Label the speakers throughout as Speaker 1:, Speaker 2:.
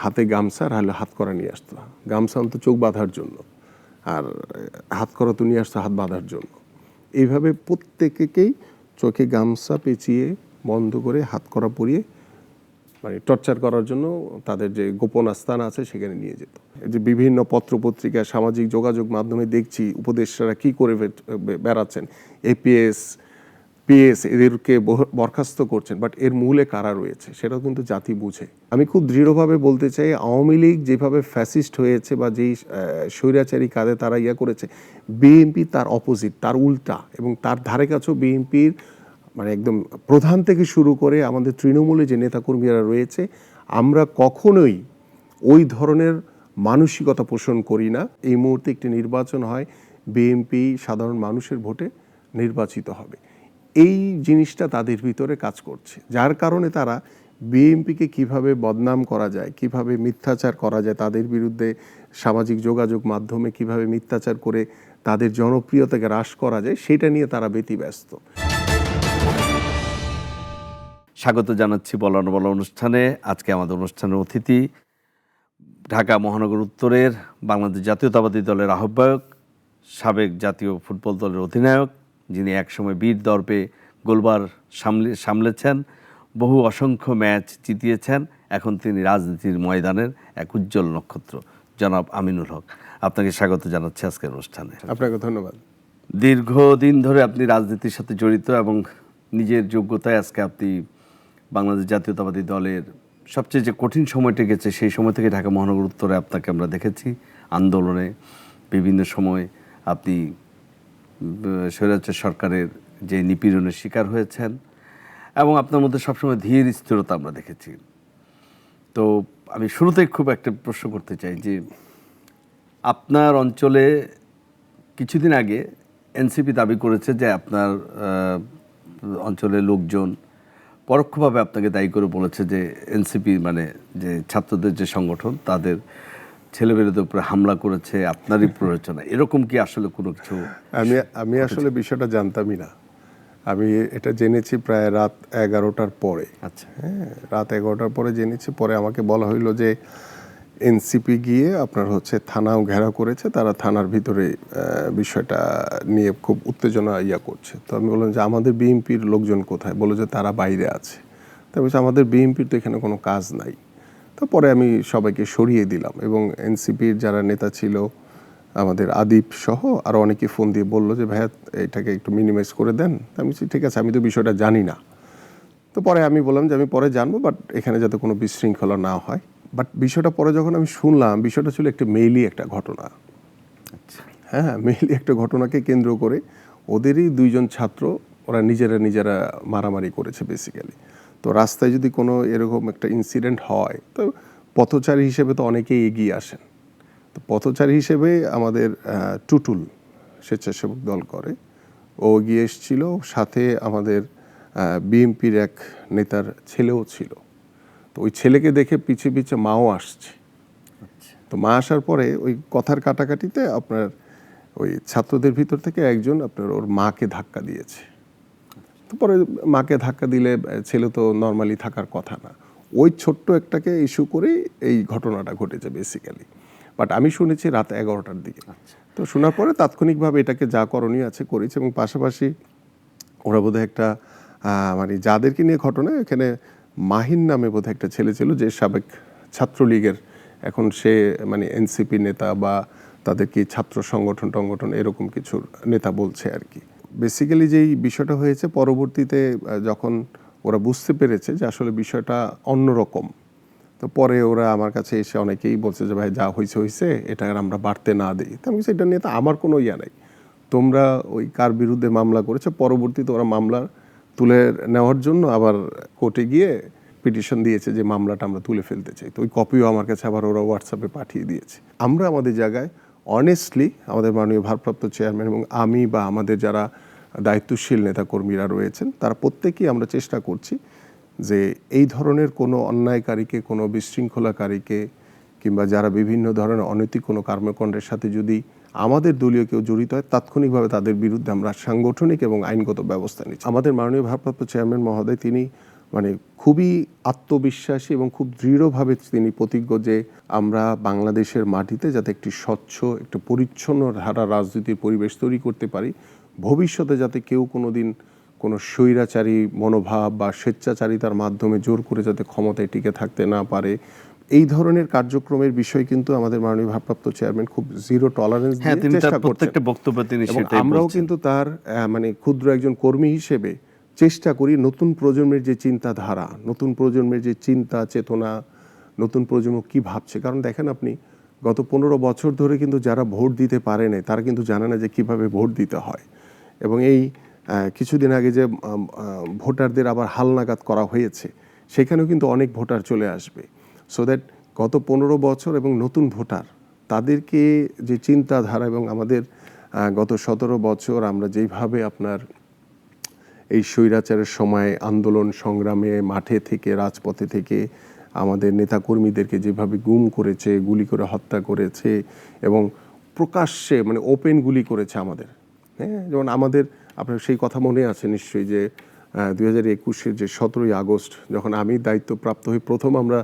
Speaker 1: হাতে গামছা আর হলে হাত করা নিয়ে আসতো। গামছা অন্ত চোখ বাঁধার জন্য, আর হাত করা তো নিয়ে আসতো হাত বাঁধার জন্য। এইভাবে প্রত্যেকেই চোখে গামছা পেঁচিয়ে বন্ধ করে হাত করা পরিয়ে মানে টর্চার করার জন্য তাদের যে গোপন আস্থান আছে সেখানে নিয়ে যেত। যে বিভিন্ন পত্রপত্রিকা, সামাজিক যোগাযোগ মাধ্যমে দেখছি উপদেষ্টারা কি করে বেড়াচ্ছেন, এপিএস পিএস এদেরকে বরখাস্ত করছেন, বাট এর মূলে কারা রয়েছে সেটাও কিন্তু জাতি বুঝে। আমি খুব দৃঢ়ভাবে বলতে চাই, আওয়ামী লীগ যেভাবে ফ্যাসিস্ট হয়েছে বা যেই স্বৈরাচারী কাজে তারা করেছে, বিএনপি তার অপোজিট, তার উল্টা, এবং তার ধারে কাছেও বিএনপির মানে একদম প্রধান থেকে শুরু করে আমাদের তৃণমূলে যে নেতাকর্মীরা রয়েছে, আমরা কখনোই ওই ধরনের মানসিকতা পোষণ করি না। এই মুহূর্তে একটি নির্বাচন হয়, বিএনপি সাধারণ মানুষের ভোটে নির্বাচিত হবে, এই জিনিসটা তাদের ভিতরে কাজ করছে, যার কারণে তারা বিএনপিকে কিভাবে বদনাম করা যায়, কিভাবে মিথ্যাচার করা যায়, তাদের বিরুদ্ধে সামাজিক যোগাযোগ মাধ্যমে কিভাবে মিথ্যাচার করে তাদের জনপ্রিয়তাকে হ্রাস করা যায়, সেটা নিয়ে তারা ব্যতিব্যস্ত।
Speaker 2: স্বাগত জানাচ্ছি বলা অনবলা অনুষ্ঠানে। আজকে আমাদের অনুষ্ঠানের অতিথি ঢাকা মহানগর উত্তরের বাংলাদেশ জাতীয়তাবাদী দলের আহ্বায়ক, সাবেক জাতীয় ফুটবল দলের অধিনায়ক, যিনি একসময় বীর দর্পে গোলবার সামলেছেন, বহু অসংখ্য ম্যাচ জিতিয়েছেন, এখন তিনি রাজনীতির ময়দানের এক উজ্জ্বল নক্ষত্র, জনাব আমিনুল হক। আপনাকে স্বাগত জানাচ্ছি আজকের অনুষ্ঠানে।
Speaker 1: আপনাকে ধন্যবাদ।
Speaker 2: দীর্ঘদিন ধরে আপনি রাজনীতির সাথে জড়িত এবং নিজের যোগ্যতায় আজকে আপনি বাংলাদেশ জাতীয়তাবাদী দলের সবচেয়ে যে কঠিন সময়টা গেছে সেই সময় থেকে ঢাকা মহানগর উত্তরে আপনাকে আমরা দেখেছি আন্দোলনে, বিভিন্ন সময় আপনি স্বৈরাচার সরকারের যে নিপীড়নের শিকার হয়েছেন, এবং আপনার মধ্যে সবসময় ধীর স্থিরতা আমরা দেখেছি। তো আমি শুরুতেই খুব একটা প্রশ্ন করতে চাই যে আপনার অঞ্চলে কিছুদিন আগে এনসিপি দাবি করেছে যে আপনার অঞ্চলের লোকজন পরোক্ষভাবে আপনাকে দায়ী করে বলেছে যে এনসিপি মানে যে ছাত্রদের যে সংগঠন তাদের ছেলেমেয়েদের উপরে হামলা করেছে আপনারই প্ররোচনা, এরকম কি আসলে কোনো কিছু?
Speaker 1: আমি আসলে বিষয়টা জানতামই না। আমি এটা জেনেছি প্রায় রাত 11টার পরে।
Speaker 2: আচ্ছা,
Speaker 1: হ্যাঁ, রাত 11টার পরে জেনেছি। পরে আমাকে বলা হইলো যে এনসিপি গিয়ে আপনার থানাও ঘেরাও করেছে, তারা থানার ভিতরে বিষয়টা নিয়ে খুব উত্তেজনা করছে। তো আমি বললাম যে আমাদের বিএনপির লোকজন কোথায়? বললো যে তারা বাইরে আছে। তো বলছি আমাদের বিএনপির তো এখানে কোনো কাজ নাই। তো পরে আমি সবাইকে সরিয়ে দিলাম, এবং এনসিপির যারা নেতা ছিল আমাদের আদিপ সহ আরও অনেকে ফোন দিয়ে বললো যে ভাইয়া এটাকে একটু মিনিমাইজ করে দেন। আমি বলছি ঠিক আছে, আমি তো বিষয়টা জানি না। তো পরে আমি বললাম যে আমি পরে জানবো, বাট এখানে যাতে কোনো বিশৃঙ্খলা না হয়। বাট বিষয়টা পরে যখন আমি শুনলাম, বিষয়টা ছিল একটা মেইলি একটা ঘটনা। হ্যাঁ, মেইলি একটা ঘটনাকে কেন্দ্র করে ওদেরই দুইজন ছাত্র ওরা নিজেরা মারামারি করেছে বেসিক্যালি। তো রাস্তায় যদি কোনো এরকম একটা ইনসিডেন্ট হয়, তো পথচারী হিসেবে তো অনেকেই এগিয়ে আসেন। তো পথচারী হিসেবে আমাদের টুটুল স্বেচ্ছাসেবক দল করে, ও এগিয়ে এসেছিল, সাথে আমাদের বিএনপির এক নেতার ছেলেও ছিল। তো ওই ছেলেকে দেখে পিছে পিছে মাও আসছে। তো মা আসার পরে ওই কথার কাটাকাটিতে আপনার ওই ছাত্রদের ভিতর থেকে একজন আপনার ওর মাকে ধাক্কা দিয়েছে। তো পরে মাকে ধাক্কা দিলে ছেলে তো নর্মালি থাকার কথা না, ওই ছোট্ট একটাকে ইস্যু করেই এই ঘটনাটা ঘটেছে বেসিক্যালি। বাট আমি শুনেছি রাত 11টার দিকে। তো শোনার পরে তাৎক্ষণিকভাবে এটাকে যা করণীয় আছে করেছে, এবং পাশাপাশি ওরা বোধহয় একটা মানে যাদেরকে নিয়ে ঘটনা, এখানে মাহিন নামে বোধহয় একটা ছেলে ছিল যে সাবেক ছাত্রলীগের, এখন সে মানে এনসিপি নেতা বা তাদের কি ছাত্র সংগঠন এরকম কিছুর নেতা বলছে আর কি। বেসিক্যালি যেই বিষয়টা হয়েছে, পরবর্তীতে যখন ওরা বুঝতে পেরেছে যে আসলে বিষয়টা অন্যরকম, তো পরে ওরা আমার কাছে এসে অনেকেই বলছে যে ভাই যা হয়েছে এটা আর আমরা বাড়তে না দিই। তো আমি সেটা নিয়ে তো আমার কোনো নাই, তোমরা ওই কার বিরুদ্ধে মামলা করেছে, পরবর্তীতে ওরা মামলা তুলে নেওয়ার জন্য আবার কোর্টে গিয়ে পিটিশন দিয়েছে যে মামলাটা আমরা তুলে ফেলতে চাই। তো ওই কপিও আমার কাছে আবার ওরা হোয়াটসঅ্যাপে পাঠিয়ে দিয়েছে। আমরা আমাদের জায়গায় অনেস্টলি আমাদের মাননীয় ভারপ্রাপ্ত চেয়ারম্যান এবং আমি বা আমাদের যারা দায়িত্বশীল নেতাকর্মীরা রয়েছেন, তারা প্রত্যেকেই আমরা চেষ্টা করছি যে এই ধরনের কোনো অন্যায়কারীকে, কোনো বিশৃঙ্খলাকারীকে, কিংবা যারা বিভিন্ন ধরনের অনৈতিক কোনো কর্মকাণ্ডের সাথে যদি আমাদের দলীয় কেউ জড়িত হয়, তাৎক্ষণিকভাবে তাদের বিরুদ্ধে আমরা সাংগঠনিক এবং আইনগত ব্যবস্থা নিচ্ছি। আমাদের মাননীয় ভারপ্রাপ্ত চেয়ারম্যান মহোদয় তিনি মানে খুবই আত্মবিশ্বাসী এবং খুব দৃঢ়ভাবে তিনি প্রতিজ্ঞ যে আমরা বাংলাদেশের মাটিতে যাতে একটি স্বচ্ছ একটি পরিচ্ছন্ন ধারা রাজনীতির পরিবেশ তৈরি করতে পারি, ভবিষ্যতে যাতে কেউ কোনোদিন কোনো স্বৈরাচারী মনোভাব বা স্বেচ্ছাচারিতার মাধ্যমে জোর করে যাতে ক্ষমতায় টিকে থাকতে না পারে, এই ধরনের কার্যক্রমের বিষয় কিন্তু আমাদের মাননীয় ভারপ্রাপ্ত চেয়ারম্যান খুব জিরো টলারেন্স
Speaker 2: হ্যাঁ,
Speaker 1: দিয়ে
Speaker 2: তিনি তার
Speaker 1: চেষ্টা করছেন।
Speaker 2: প্রত্যেকটা বক্তব্যে তিনি
Speaker 1: এবং
Speaker 2: সেটাই
Speaker 1: আমরাও
Speaker 2: বলছেন।
Speaker 1: কিন্তু তার মানে ক্ষুদ্র একজন কর্মী হিসেবে চেষ্টা করি নতুন প্রজন্মের যে চিন্তাধারা, নতুন প্রজন্মের যে চিন্তা চেতনা, নতুন প্রজন্ম কি ভাবছে। কারণ দেখেন আপনি গত 15 বছর ধরে কিন্তু যারা ভোট দিতে পারে না তারা কিন্তু জানে না যে কিভাবে ভোট দিতে হয়। এবং এই কিছুদিন আগে যে ভোটারদের আবার হালনাগাদ করা হয়েছে, সেখানেও কিন্তু অনেক ভোটার চলে আসবে। সো দ্যাট গত 15 বছর এবং নতুন ভোটার তাদেরকে যে চিন্তাধারা এবং আমাদের গত 17 বছর আমরা যেইভাবে আপনার এই স্বৈরাচারের সময় আন্দোলন সংগ্রামে মাঠে থেকে রাজপথে থেকে আমাদের নেতাকর্মীদেরকে যেভাবে গুম করেছে, গুলি করে হত্যা করেছে এবং প্রকাশ্যে মানে ওপেন গুলি করেছে আমাদের, হ্যাঁ, যেমন আমাদের আপনার সেই কথা মনে আছে নিশ্চয়ই যে 2021-এর যে 17ই আগস্ট যখন আমি দায়িত্বপ্রাপ্ত হই, প্রথম আমরা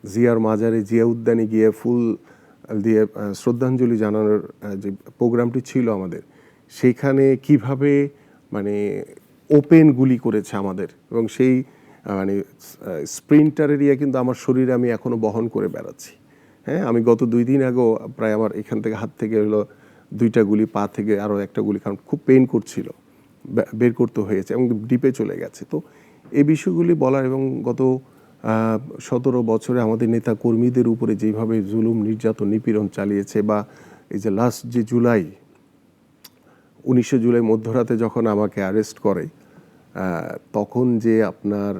Speaker 1: জিয়ার মাজারে জিয়া উদ্যানে গিয়ে ফুল দিয়ে শ্রদ্ধাঞ্জলি জানানোর যে প্রোগ্রামটি ছিল আমাদের, সেইখানে কিভাবে মানে ওপেন গুলি করেছে আমাদের এবং সেই মানে স্প্রিন্টারের ইয়ে কিন্তু আমার শরীরে আমি এখনো বহন করে বেড়াচ্ছি। হ্যাঁ, আমি গত 2 দিন আগেও প্রায় আমার এখান থেকে হাত থেকে হলো 2টা গুলি, পা থেকে আরও একটা গুলি, কারণ খুব পেইন করছিল, বের করতে হয়েছে এবং ডিপে চলে গেছে। তো এই বিষয়গুলি বলার এবং গত 17 বছরে আমাদের নেতা কর্মীদের উপরে যেভাবে জুলুম নির্যাতন নিপীড়ন চালিয়েছে, বা এই যে লাস্ট যে জুলাই 19 জুলাই মধ্যরাতে যখন আমাকে অ্যারেস্ট করে, তখন যে আপনার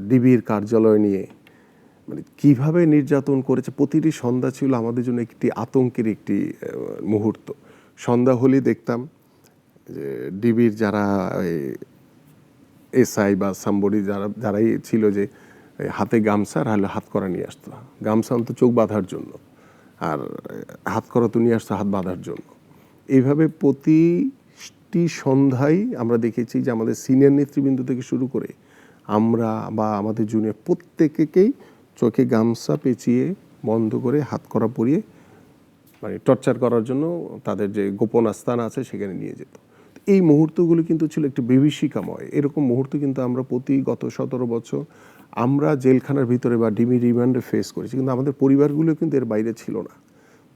Speaker 1: ডিবির কার্যালয় নিয়ে মানে কীভাবে নির্যাতন করেছে, প্রতিটি সন্ধ্যা ছিল আমাদের জন্য একটি আতঙ্কের একটি মুহূর্ত। সন্ধ্যা হলেই দেখতাম যে ডিবির যারা এসআই বা সাম্বডি যারাই ছিল যে হাতে গামছা আর হাত করা নিয়ে আসতো, গামছা তো চোখ বাঁধার জন্য আর হাত করা তো নিয়ে আসতো হাত বাঁধার জন্য। এইভাবে প্রতিটি সন্ধ্যায় আমরা দেখেছি যে আমাদের সিনিয়র নেতৃবৃন্দ থেকে শুরু করে আমরা বা আমাদের জুনিয়র প্রত্যেকেই চোখে গামছা পেঁচিয়ে বন্ধ করে হাত করা পরিয়ে মানে টর্চার করার জন্য তাদের যে গোপন আস্থান আছে সেখানে নিয়ে যেত। এই মুহূর্তগুলো কিন্তু ছিল একটু বিভীষিকাময়। এরকম মুহূর্ত কিন্তু আমরা গত 17 বছর আমরা জেলখানার ভিতরে বা ডিবি রিমান্ডে ফেস করেছি, কিন্তু আমাদের পরিবারগুলো কিন্তু এর বাইরে ছিল না।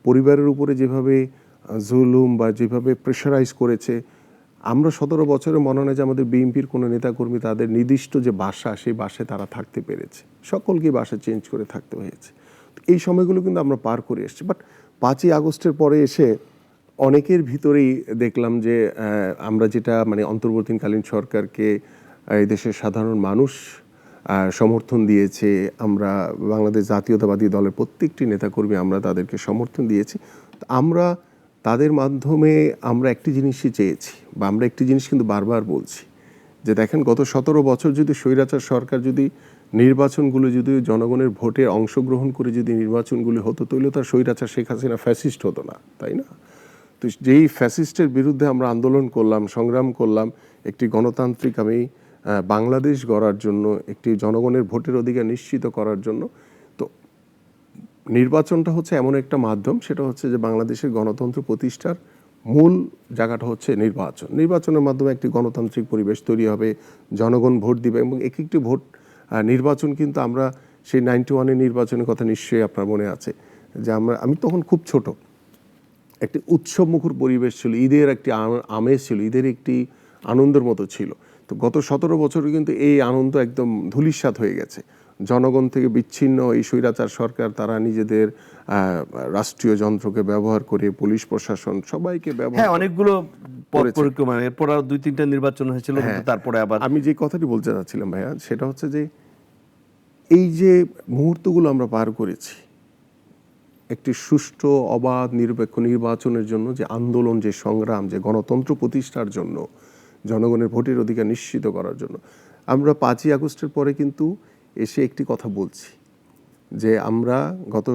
Speaker 1: পরিবারের উপরে যেভাবে জুলুম বা যেভাবে প্রেশারাইজ করেছে, আমরা 17 বছরে মনে হয় যে আমাদের বিএনপির কোনো নেতাকর্মী তাদের নির্দিষ্ট যে বাসা সেই বাসায় তারা থাকতে পেরেছে, সকলকে বাসা চেঞ্জ করে থাকতে হয়েছে। এই সময়গুলো কিন্তু আমরা পার করে এসেছি। বাট 5ই আগস্টের পরে এসে অনেকের ভিতরেই দেখলাম যে আমরা যেটা মানে অন্তর্বর্তীকালীন সরকারকে এই দেশের সাধারণ মানুষ সমর্থন দিয়েছে, আমরা বাংলাদেশ জাতীয়তাবাদী দলের প্রত্যেকটি নেতাকর্মী আমরা তাদেরকে সমর্থন দিয়েছি। আমরা তাদের মাধ্যমে আমরা একটি জিনিসই চেয়েছি বা আমরা একটি জিনিস কিন্তু বারবার বলছি যে দেখেন গত 17 বছর যদি স্বৈরাচার সরকার যদি নির্বাচনগুলো যদি জনগণের ভোটে অংশগ্রহণ করে যদি নির্বাচনগুলি হতো, তাহলে তার স্বৈরাচার শেখ হাসিনা ফ্যাসিস্ট হতো না, তাই না? তো যেই ফ্যাসিস্টের বিরুদ্ধে আমরা আন্দোলন করলাম, সংগ্রাম করলাম একটি গণতান্ত্রিক বাংলাদেশ গড়ার জন্য, একটি জনগণের ভোটের অধিকার নিশ্চিত করার জন্য। তো নির্বাচনটা হচ্ছে এমন একটা মাধ্যম, সেটা হচ্ছে যে বাংলাদেশের গণতন্ত্র প্রতিষ্ঠার মূল জায়গাটা হচ্ছে নির্বাচন। নির্বাচনের মাধ্যমে একটি গণতান্ত্রিক পরিবেশ তৈরি হবে, জনগণ ভোট দিবে এবং এক একটি ভোট নির্বাচন কিন্তু আমরা সেই 91-এর নির্বাচনের কথা নিশ্চয়ই আপনার মনে আছে যে আমি তখন খুব ছোট, একটি উৎসবমুখর পরিবেশ ছিল, ঈদের একটি আমেজ ছিল, ঈদের একটি আনন্দের মতো ছিল। তো গত 17 বছরে কিন্তু এই আনন্দ একদম ধূলিসাৎ হয়ে গেছে। জনগণ থেকে বিচ্ছিন্ন এই স্বৈরাচার সরকার তারা নিজেদের রাষ্ট্রীয় যন্ত্রকে ব্যবহার করে পুলিশ প্রশাসন সবাইকে ব্যবহার,
Speaker 2: হ্যাঁ, অনেকগুলো পথ পরিক্রমা, এরপর আর 2-3টা নির্বাচন হয়েছিল, কিন্তু তারপরে আবার
Speaker 1: আমি যে কথাটি বলতে চাচ্ছিলাম ভাইয়া, সেটা হচ্ছে যে এই যে মুহূর্তগুলো আমরা পার করেছি একটি সুষ্ঠু অবাধ নিরপেক্ষ নির্বাচনের জন্য, যে আন্দোলন, যে সংগ্রাম, যে গণতন্ত্র প্রতিষ্ঠার জন্য, জনগণের ভোটের অধিকার নিশ্চিত করার জন্য, আমরা 5ই আগস্টের পরে কিন্তু এসে একটি কথা বলছি যে আমরা গত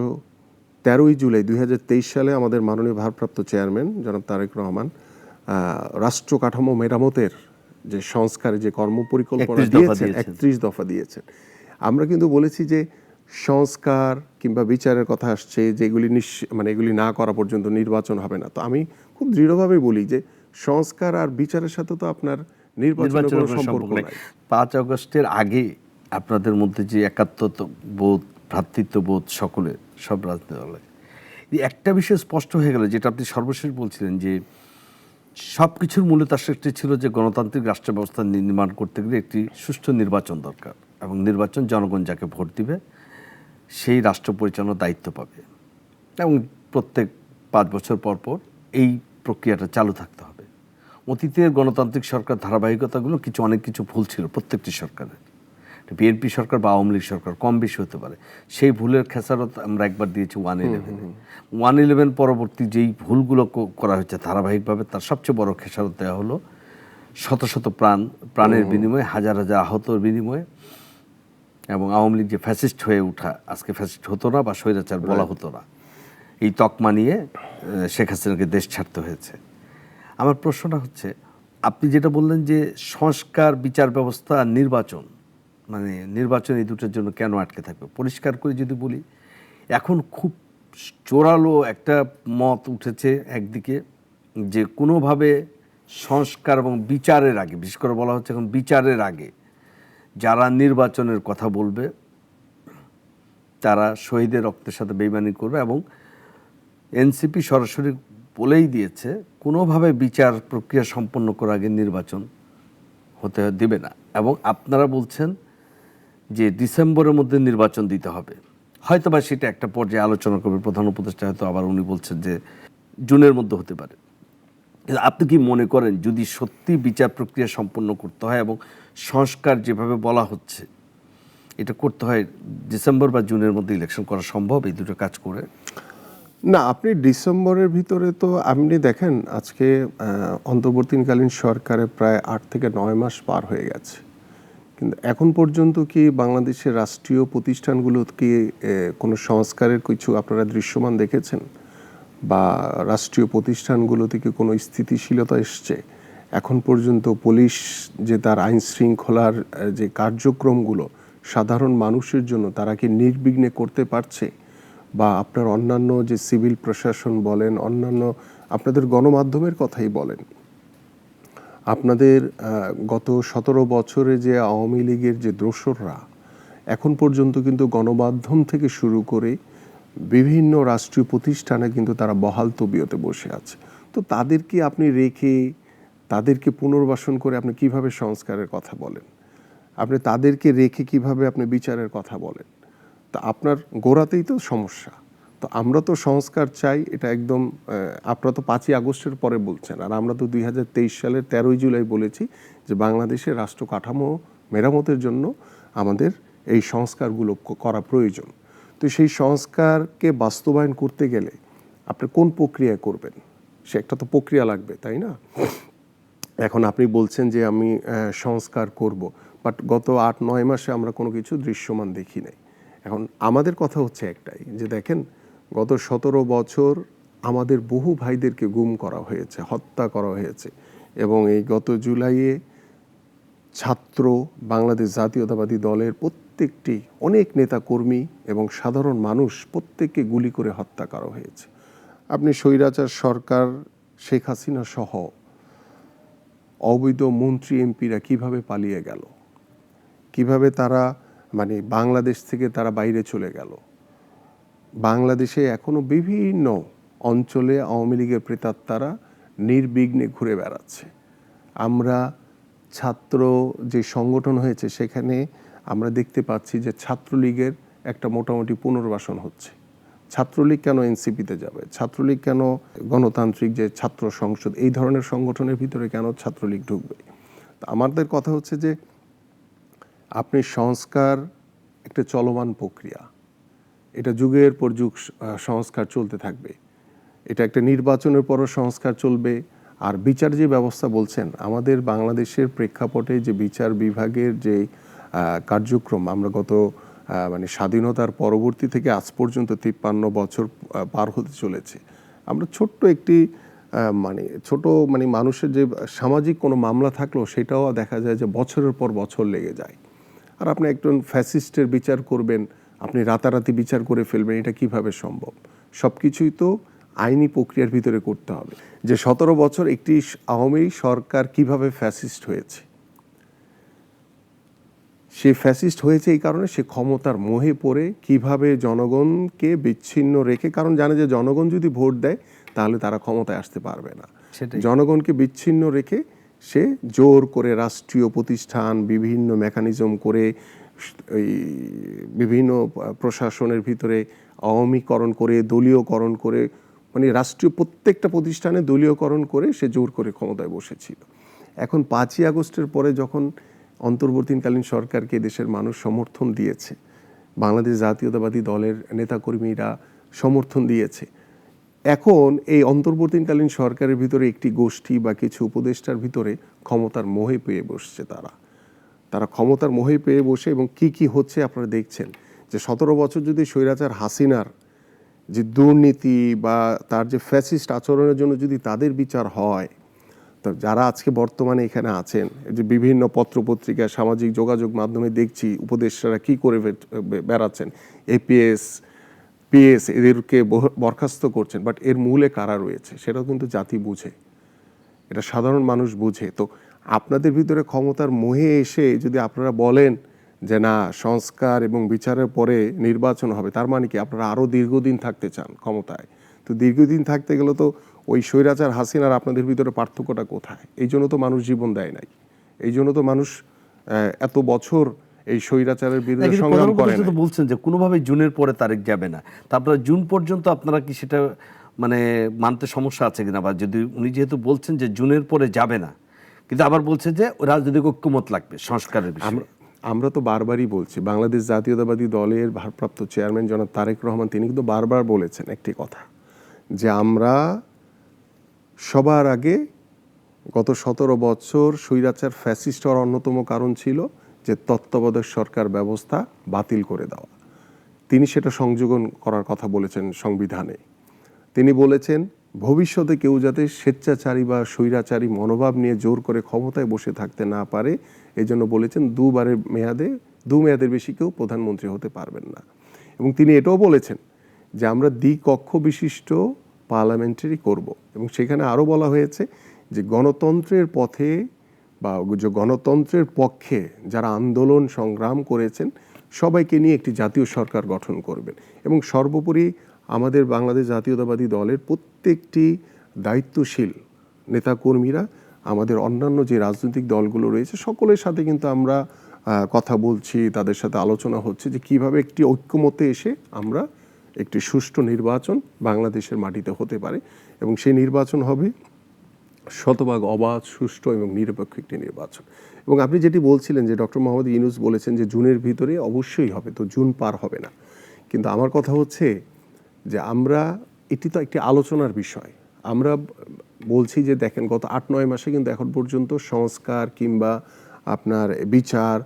Speaker 1: 13ই জুলাই 2023 সালে আমাদের মাননীয় ভারপ্রাপ্ত চেয়ারম্যান জনাব তারেক রহমান রাষ্ট্র কাঠামো মেরামতের যে সংস্কারে যে কর্মপরিকল্পনা
Speaker 2: 31 দফা
Speaker 1: দিয়েছেন,
Speaker 2: দিয়েছেন।
Speaker 1: 31 দফা দিয়েছেন, আমরা কিন্তু বলেছি যে সংস্কার কিংবা বিচারের কথা আসছে, যেগুলি মানে এগুলি না করা পর্যন্ত নির্বাচন হবে না। তো আমি খুব দৃঢ়ভাবে বলি যে সংস্কার আর বিচারের সাথে তো আপনার নির্বাচনের কোনো সম্পর্ক নাই।
Speaker 2: 5 আগস্টের আগে আপনাদের মধ্যে যে একাত্মতা বোধ, ভ্রাতৃত্ববোধ সকলের, সব রাজনৈতিক দলের, এই একটা বিষয় স্পষ্ট হয়ে গেল, যেটা আপনি সর্বশেষ বলছিলেন, যে সব কিছুর মূলত আসক্তি ছিল যে গণতান্ত্রিক রাষ্ট্র ব্যবস্থা নির্মাণ করতে গেলে একটি সুষ্ঠু নির্বাচন দরকার, এবং নির্বাচন জনগণ যাকে ভোট দিবে সেই রাষ্ট্র পরিচালনার দায়িত্ব পাবে, এবং প্রত্যেক 5 বছর পর পর এই প্রক্রিয়াটা চালু থাকতে হবে। অতীতের গণতান্ত্রিক সরকার ধারাবাহিকতাগুলো অনেক কিছু ভুল ছিল প্রত্যেকটি সরকারের, বিএনপি সরকার বা আওয়ামী লীগ সরকার কম বেশি হতে পারে, সেই ভুলের খেসারত আমরা একবার দিয়েছি 1/11 পরবর্তী যেই ভুলগুলো করা হয়েছে ধারাবাহিকভাবে, তার সবচেয়ে বড় খেসারত দেওয়া হলো শত শত প্রাণের বিনিময়ে, হাজার হাজার আহতর বিনিময়ে, এবং আওয়ামী লীগ যে ফ্যাসিস্ট হয়ে ওঠা, আজকে ফ্যাসিস্ট হতো না বা স্বৈরাচার বলা হতো না, এই তকমা নিয়ে শেখ হাসিনাকে দেশ ছাড়তে হয়েছে। আমার প্রশ্নটা হচ্ছে, আপনি যেটা বললেন যে সংস্কার, বিচার ব্যবস্থা আর নির্বাচন, মানে নির্বাচন, এই দুটোর জন্য কেন আটকে থাকবে? পরিষ্কার করে যদি বলি, এখন খুব জোরালো একটা মত উঠেছে একদিকে, যে কোনোভাবে সংস্কার এবং বিচারের আগে, বিশেষ করে বলা হচ্ছে এখন বিচারের আগে যারা নির্বাচনের কথা বলবে তারা শহীদের রক্তের সাথে বেইমানি করবে, এবং এনসিপি সরাসরি বলেই দিয়েছে কোনোভাবে বিচার প্রক্রিয়া সম্পন্ন করার আগে নির্বাচন হতে দিবে না, এবং আপনারা বলছেন যে ডিসেম্বরের মধ্যে নির্বাচন দিতে হবে। হয়তো বা সেটা একটা পর্যায়ে আলোচনা করবে প্রধান উপদেষ্টা, হয়তো আবার উনি বলছেন যে জুনের মধ্যে হতে পারে। কিন্তু আপনি কি মনে করেন, যদি সত্যি বিচার প্রক্রিয়া সম্পন্ন করতে হয় এবং সংস্কার যেভাবে বলা হচ্ছে এটা করতে হয়, ডিসেম্বর বা জুনের মধ্যে ইলেকশন করা সম্ভব এই দুটো কাজ করে?
Speaker 1: না, আপনি ডিসেম্বরের ভিতরে তো আপনি দেখেন, আজকে অন্তর্বর্তীকালীন সরকারে প্রায় 8 থেকে 9 মাস পার হয়ে গেছে, কিন্তু এখন পর্যন্ত কি বাংলাদেশের রাষ্ট্রীয় প্রতিষ্ঠানগুলো কি কোনো সংস্কারের কিছু আপনারা দৃশ্যমান দেখেছেন? বা রাষ্ট্রীয় প্রতিষ্ঠানগুলো থেকে কোনো স্থিতিশীলতা এসছে? এখন পর্যন্ত পুলিশ যে তার আইন শৃঙ্খলার যে কার্যক্রমগুলো সাধারণ মানুষের জন্য, তারা কি নির্বিঘ্নে করতে পারছে? বা আপনার অন্যান্য যে সিভিল প্রশাসন বলেন, অন্যান্য আপনাদের গণমাধ্যমের কথাই বলেন, আপনাদের গত 17 বছরে যে আওয়ামী লীগের যে দোসররা, এখন পর্যন্ত কিন্তু গণমাধ্যম থেকে শুরু করে বিভিন্ন রাষ্ট্রীয় প্রতিষ্ঠানে কিন্তু তারা বহাল তবিয়তে বসে আছে। তো তাদেরকে আপনি রেখে, তাদেরকে পুনর্বাসন করে আপনি কিভাবে সংস্কারের কথা বলেন? আপনি তাদেরকে রেখে কিভাবে আপনি বিচারের কথা বলেন? তা আপনার গোড়াতেই তো সমস্যা। তো আমরা তো সংস্কার চাই, এটা একদম, আপনারা তো 5ই আগস্টের পরে বলছেন, আর আমরা তো 2023 সালের 13ই জুলাই বলেছি যে বাংলাদেশের রাষ্ট্র কাঠামো মেরামতের জন্য আমাদের এই সংস্কারগুলো করা প্রয়োজন। তো সেই সংস্কারকে বাস্তবায়ন করতে গেলে আপনি কোন প্রক্রিয়ায় করবেন? সে একটা তো প্রক্রিয়া লাগবে, তাই না? এখন আপনি বলছেন যে আমি সংস্কার করব, বাট গত 8-9 মাসে আমরা কোনো কিছু দৃশ্যমান দেখি নাই। এখন আমাদের কথা হচ্ছে একটাই, যে দেখেন, গত 17 বছর আমাদের বহু ভাইদেরকে গুম করা হয়েছে, হত্যা করা হয়েছে, এবং এই গত জুলাইয়ে ছাত্র, বাংলাদেশ জাতীয়তাবাদী দলের প্রত্যেকটি অনেক নেতাকর্মী এবং সাধারণ মানুষ প্রত্যেককে গুলি করে হত্যা করা হয়েছে। আপনি স্বৈরাচার সরকার শেখ হাসিনা সহ অবৈধ মন্ত্রী এমপিরা কিভাবে পালিয়ে গেল, কিভাবে তারা মানে বাংলাদেশ থেকে তারা বাইরে চলে গেল। বাংলাদেশে এখনো বিভিন্ন অঞ্চলে আওয়ামী লীগের প্রেতাত্মারা নির্বিঘ্নে ঘুরে বেড়াচ্ছে। আমরা ছাত্র যে সংগঠন হয়েছে, সেখানে আমরা দেখতে পাচ্ছি যে ছাত্রলীগের একটা মোটামুটি পুনর্বাসন হচ্ছে। ছাত্রলীগ কেন এনসিপিতে যাবে? ছাত্রলীগ কেন গণতান্ত্রিক যে ছাত্র সংসদ, এই ধরনের সংগঠনের ভিতরে কেন ছাত্রলীগ ঢুকবে? তা আমাদের কথা হচ্ছে যে আপনি সংস্কার একটা চলমান প্রক্রিয়া, এটা যুগের পর যুগ সংস্কার চলতে থাকবে। এটা একটা নির্বাচনের পরও সংস্কার চলবে। আর বিচার যে ব্যবস্থা বলছেন, আমাদের বাংলাদেশের প্রেক্ষাপটে যে বিচার বিভাগের যে কার্যক্রম, আমরা গত মানে স্বাধীনতার পরবর্তী থেকে আজ পর্যন্ত 53 বছর পার হতে চলেছে, আমরা ছোট্ট একটি মানে ছোট মানে মানুষের যে সামাজিক কোনো মামলা থাকলেও সেটাও দেখা যায় যে বছরের পর বছর লেগে যায়। আর আপনি একজন ফ্যাসিস্টের বিচার করবেন, আপনি রাতারাতি বিচার করে ফেলবেন, এটা কিভাবে সম্ভব? সব কিছুই তো আইনি প্রক্রিয়ার ভিতরে করতে হবে। যে 17 বছর একটি আওয়ামী সরকার কিভাবে ফ্যাসিস্ট হয়েছে, সে ফ্যাসিস্ট হয়েছে এই কারণে সে ক্ষমতার মোহে পড়ে কিভাবে জনগণকে বিচ্ছিন্ন রেখে, কারণ জানে যে জনগণ যদি ভোট দেয় তাহলে তারা ক্ষমতায় আসতে পারবে না,
Speaker 2: সেটাই।
Speaker 1: জনগণকে বিচ্ছিন্ন রেখে সে জোর করে রাষ্ট্রীয় প্রতিষ্ঠান বিভিন্ন মেকানিজম করে ওই বিভিন্ন প্রশাসনের ভিতরে আওয়ামীকরণ করে দলীয়করণ করে, মানে রাষ্ট্রীয় প্রত্যেকটা প্রতিষ্ঠানে দলীয়করণ করে সে জোর করে ক্ষমতায় বসেছিল। এখন 5ই আগস্টের পরে যখন অন্তর্বর্তীকালীন সরকারকে দেশের মানুষ সমর্থন দিয়েছে, বাংলাদেশ জাতীয়তাবাদী দলের নেতাকর্মীরা সমর্থন দিয়েছে, এখন এই অন্তর্বর্তীকালীন সরকারের ভিতরে একটি গোষ্ঠী বা কিছু উপদেষ্টার ভিতরে ক্ষমতার মোহে পেয়ে বসছে। তারা ক্ষমতার মোহে পেয়ে বসে এবং কি কি হচ্ছে আপনারা দেখছেন যে 17 বছর যদি স্বৈরাচার হাসিনার যে দুর্নীতি বা তার যে ফ্যাসিস্ট আচরণের জন্য যদি তাদের বিচার হয়, তো যারা আজকে বর্তমানে এখানে আছেন, যে বিভিন্ন পত্রপত্রিকা সামাজিক যোগাযোগ মাধ্যমে দেখছি উপদেষ্টারা কি করে বেড়াচ্ছেন, এপিএস পিএস এদেরকে বরখাস্ত করছেন, বাট এর মূলে কারা রয়েছে সেটাও কিন্তু জাতি বুঝে, এটা সাধারণ মানুষ বুঝে। তো আপনাদের ভিতরে ক্ষমতার মোহে এসে যদি আপনারা বলেন যে না সংস্কার এবং বিচারের পরে নির্বাচন হবে, তার মানে কি আপনারা আরও দীর্ঘদিন থাকতে চান ক্ষমতায়? তো দীর্ঘদিন থাকতে গেলে তো ওই স্বৈরাচার হাসিনার আপনাদের ভিতরে পার্থক্যটা কোথায়? এই জন্য তো মানুষ জীবন দেয় নাই, এই জন্য তো মানুষ এত বছর এই স্বৈরাচারের বিরুদ্ধে সংগ্রাম করে নাই।
Speaker 2: বলছেন যে কোনোভাবে জুনের পরে তারিখ যাবে না, তারপরে জুন পর্যন্ত আপনারা কি সেটা মানে মানতে সমস্যা আছে কিনা, বা যদি উনি যেহেতু বলছেন যে জুনের পরে যাবে না, কিন্তু আবার বলছেন যে রাজনৈতিক ঐক্যমত লাগবে সংস্কারের বিষয়ে।
Speaker 1: আমরা তো বারবারই বলছি, বাংলাদেশ জাতীয়তাবাদী দলের ভারপ্রাপ্ত চেয়ারম্যান জনাব তারেক রহমান তিনি কিন্তু বারবার বলেছেন একটি কথা, যে আমরা সবার আগে গত 17 বছর স্বৈরাচার ফ্যাসিস্ট হওয়ার অন্যতম কারণ ছিল যে তত্ত্বাবধায়ক সরকার ব্যবস্থা বাতিল করে দেওয়া। তিনি সেটা সংযোজন করার কথা বলেছেন সংবিধানে। তিনি বলেছেন ভবিষ্যতে কেউ যাতে স্বেচ্ছাচারী বা স্বৈরাচারী মনোভাব নিয়ে জোর করে ক্ষমতায় বসে থাকতে না পারে, এই জন্য বলেছেন দু মেয়াদের বেশি কেউ প্রধানমন্ত্রী হতে পারবেন না। এবং তিনি এটাও বলেছেন যে আমরা দ্বিকক্ষ বিশিষ্ট পার্লামেন্টারি করব, এবং সেখানে আরও বলা হয়েছে যে গণতন্ত্রের পথে বা যে গণতন্ত্রের পক্ষে যারা আন্দোলন সংগ্রাম করেছেন সবাইকে নিয়ে একটি জাতীয় সরকার গঠন করবেন। এবং সর্বোপরি আমাদের বাংলাদেশ জাতীয়তাবাদী দলের প্রত্যেকটি দায়িত্বশীল নেতাকর্মীরা আমাদের অন্যান্য যে রাজনৈতিক দলগুলো রয়েছে সকলের সাথে কিন্তু আমরা কথা বলছি, তাদের সাথে আলোচনা হচ্ছে যে কিভাবে একটি ঐক্যমতে এসে আমরা একটি সুষ্ঠু নির্বাচন বাংলাদেশের মাটিতে হতে পারে, এবং সেই নির্বাচন হবে শতভাগ অবাধ, সুষ্ঠু এবং নিরপেক্ষ একটি নির্বাচন। এবং আপনি যেটি বলছিলেন যে ডক্টর মোহাম্মদ ইউনূস বলেছেন যে জুনের ভিতরে অবশ্যই হবে, তো জুন পার হবে না, কিন্তু আমার কথা হচ্ছে যে আমরা এটি তো একটি আলোচনার বিষয়। আমরা বলছি যে দেখেন গত 8-9 মাসে কিন্তু এখন পর্যন্ত সংস্কার কিংবা আপনার বিচার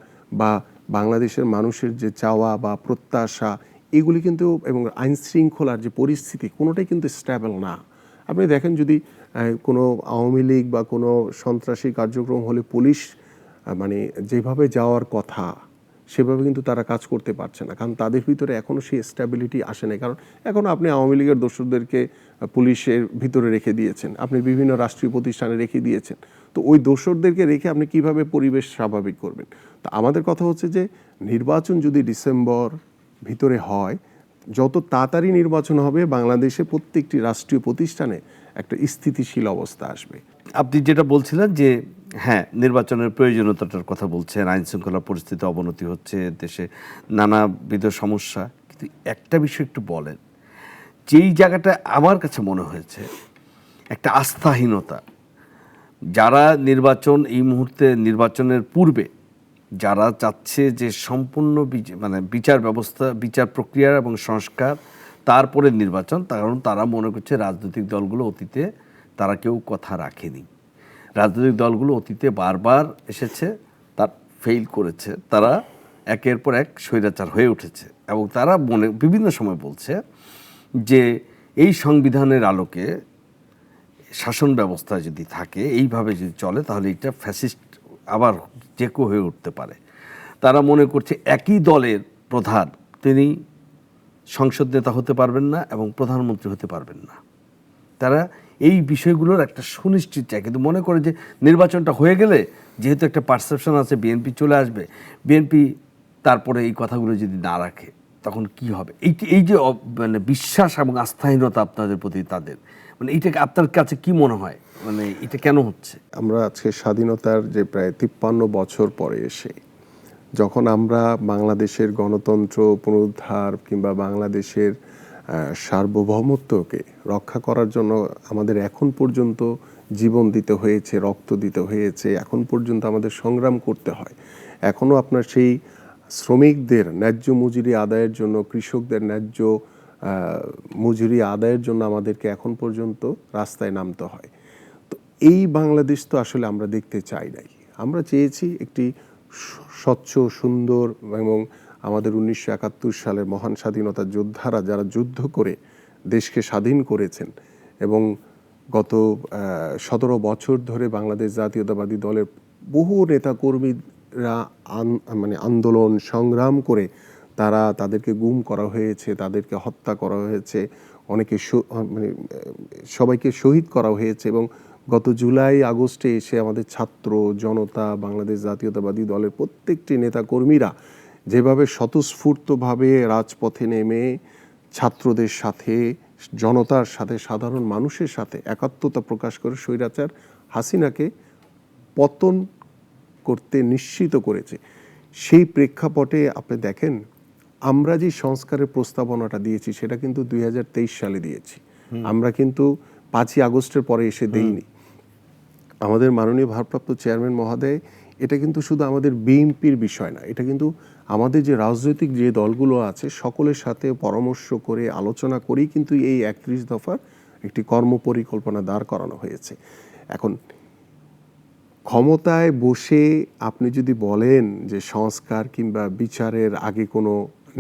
Speaker 1: বা বাংলাদেশের মানুষের যে চাওয়া বা প্রত্যাশা এগুলি কিন্তু, এবং আইন শৃঙ্খলার যে পরিস্থিতি কোনোটাই কিন্তু স্ট্যাবল না। আপনি দেখেন যদি কোনো আওয়ামী লীগ বা কোনো সন্ত্রাসী কার্যক্রম হলে পুলিশ মানে যেভাবে যাওয়ার কথা সেভাবে কিন্তু তারা কাজ করতে পারছে না, কারণ তাদের ভিতরে এখনও সেই স্ট্যাবিলিটি আসে নাই। কারণ এখন আপনি আওয়ামী লীগের দোসরদেরকে পুলিশের ভিতরে রেখে দিয়েছেন, আপনি বিভিন্ন রাষ্ট্রীয় প্রতিষ্ঠানে রেখে দিয়েছেন, তো ওই দোসরদেরকে রেখে আপনি কিভাবে পরিবেশ স্বাভাবিক করবেন? তো আমাদের কথা হচ্ছে যে নির্বাচন যদি ডিসেম্বর ভিতরে হয়, যত তাড়াতাড়ি নির্বাচন হবে বাংলাদেশে প্রত্যেকটি রাষ্ট্রীয় প্রতিষ্ঠানে একটা স্থিতিশীল অবস্থা আসবে।
Speaker 2: আপনি যেটা বলছিলেন যে হ্যাঁ নির্বাচনের প্রয়োজনীয়তাটার কথা বলছেন, আইন শৃঙ্খলা পরিস্থিতি অবনতি হচ্ছে, দেশে নানাবিধ সমস্যা, কিন্তু একটা বিষয় একটু বলেন, যেই জায়গাটা আমার কাছে মনে হয়েছে একটা আস্থাহীনতা, যারা নির্বাচন এই মুহূর্তে নির্বাচনের পূর্বে যারা চাচ্ছে যে সম্পূর্ণ মানে বিচার ব্যবস্থা, বিচার প্রক্রিয়া এবং সংস্কার, তারপরে নির্বাচন, কারণ তারা মনে করছে রাজনৈতিক দলগুলো অতীতে তারা কেউ কথা রাখেনি, রাজনৈতিক দলগুলো অতীতে বারবার এসেছে, তার ফেইল করেছে, তারা একের পর এক স্বৈরাচার হয়ে উঠেছে, এবং তারা বিভিন্ন সময় বলছে যে এই সংবিধানের আলোকে শাসন ব্যবস্থা যদি থাকে, এইভাবে যদি চলে, তাহলে এটা ফ্যাসিস্ট আবার চেকো হয়ে উঠতে পারে। তারা মনে করছে একই দলের প্রধান তিনি সংসদ নেতা হতে পারবেন না এবং প্রধানমন্ত্রী হতে পারবেন না। তারা এই বিষয়গুলোর একটা সুনিশ্চিত চায়, কিন্তু মনে করে যে নির্বাচনটা হয়ে গেলে যেহেতু একটা পারসেপশন আছে বিএনপি চলে আসবে, বিএনপি তারপরে এই কথাগুলো যদি না রাখে তখন কি হবে? এই যে মানে বিশ্বাস এবং আস্থাহীনতা আপনাদের প্রতি তাদের, মানে এইটাকে আপনার কাছে কি মনে হয়, মানে এটা কেন হচ্ছে?
Speaker 1: আমরা আজকে স্বাধীনতার যে প্রায় 53 বছর পরে এসে যখন আমরা বাংলাদেশের গণতন্ত্র পুনরুদ্ধার কিংবা বাংলাদেশের সার্বভৌমত্বকে রক্ষা করার জন্য আমাদের এখন পর্যন্ত জীবন দিতে হয়েছে, রক্ত দিতে হয়েছে, এখন পর্যন্ত আমাদের সংগ্রাম করতে হয়, এখনও আপনার সেই শ্রমিকদের ন্যায্য মজুরি আদায়ের জন্য, কৃষকদের ন্যায্য মজুরি আদায়ের জন্য আমাদেরকে এখন পর্যন্ত রাস্তায় নামতে হয়। তো এই বাংলাদেশ তো আসলে আমরা দেখতে চাই নাই। আমরা চেয়েছি একটি স্বচ্ছ, সুন্দর এবং আমাদের 1971 সালের মহান স্বাধীনতা যোদ্ধারা যারা যুদ্ধ করে দেশকে স্বাধীন করেছেন এবং গত 17 বছর ধরে বাংলাদেশ জাতীয়তাবাদী দলের বহু নেতাকর্মীরা মানে আন্দোলন সংগ্রাম করে তাদেরকে গুম করা হয়েছে, তাদেরকে হত্যা করা হয়েছে, অনেকে মানে সবাইকে শহীদ করা হয়েছে এবং গত জুলাই আগস্টে এসে আমাদের ছাত্র জনতা, বাংলাদেশ জাতীয়তাবাদী দলের প্রত্যেকটি নেতাকর্মীরা যেভাবে স্বতঃস্ফূর্তভাবে রাজপথে নেমে ছাত্রদের সাথে, জনতার সাথে, সাধারণ মানুষের সাথে একাত্মতা প্রকাশ করে স্বৈরাচার হাসিনাকে পতন করতে নিশ্চিত করেছে। সেই প্রেক্ষাপটে আপনি দেখেন আমরা যে সংস্কারের প্রস্তাবনাটা দিয়েছি সেটা কিন্তু 2023 সালে দিয়েছি। আমরা কিন্তু 5ই আগস্টের পরে এসে দেইনি। আমাদের মাননীয় ভারপ্রাপ্ত চেয়ারম্যান মহোদয়, এটা কিন্তু শুধু আমাদের বিএনপির বিষয় না, এটা কিন্তু আমাদের যে রাজনৈতিক যে দলগুলো আছে সকলের সাথে পরামর্শ করে আলোচনা করেই কিন্তু এই 31 দফার একটি কর্মপরিকল্পনা দাঁড় করানো হয়েছে। এখন ক্ষমতায় বসে আপনি যদি বলেন যে সংস্কার কিংবা বিচারের আগে কোনো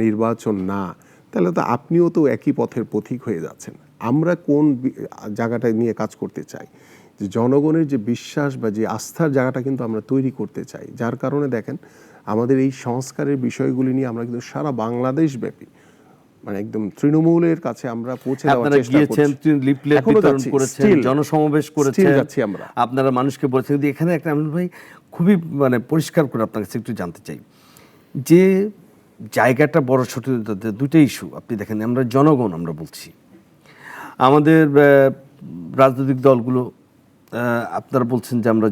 Speaker 1: নির্বাচন না, তাহলে তো আপনিও তো একই পথের পথিক হয়ে যাচ্ছেন। আমরা কোন জায়গাটা নিয়ে কাজ করতে চাই, যে জনগণের যে বিশ্বাস বা যে আস্থার জায়গাটা কিন্তু আমরা তৈরি করতে চাই। যার কারণে দেখেন আমাদের এই সংস্কারের বিষয়গুলি নিয়ে আমরা কিন্তু সারা বাংলাদেশ ব্যাপী মানে একদম তৃণমূলের কাছে আমরা পৌঁছে দেওয়ার
Speaker 2: আপনারা
Speaker 1: চেষ্টা
Speaker 2: গিয়েছেন,
Speaker 1: করছি।
Speaker 2: লিফলেট
Speaker 1: এখনো
Speaker 2: বিতরণ
Speaker 1: যাচ্ছি,
Speaker 2: করেছেন,
Speaker 1: still
Speaker 2: জনসমাবেশ করেছেন,
Speaker 1: যাচ্ছি আমরা।
Speaker 2: আপনারা মানুষকে বলেছেন। কিন্তু এখানে একটা আমিনুল ভাই খুবই মানে পরিষ্কার করে আপনার কাছে একটু জানতে চাই যে জায়গাটা বড় ছোট দুটো ইস্যু আপনি দেখেন। আমরা জনগণ, আমরা বলছি আমাদের রাজনৈতিক দলগুলো, আপনারা বলছেন যে আমরা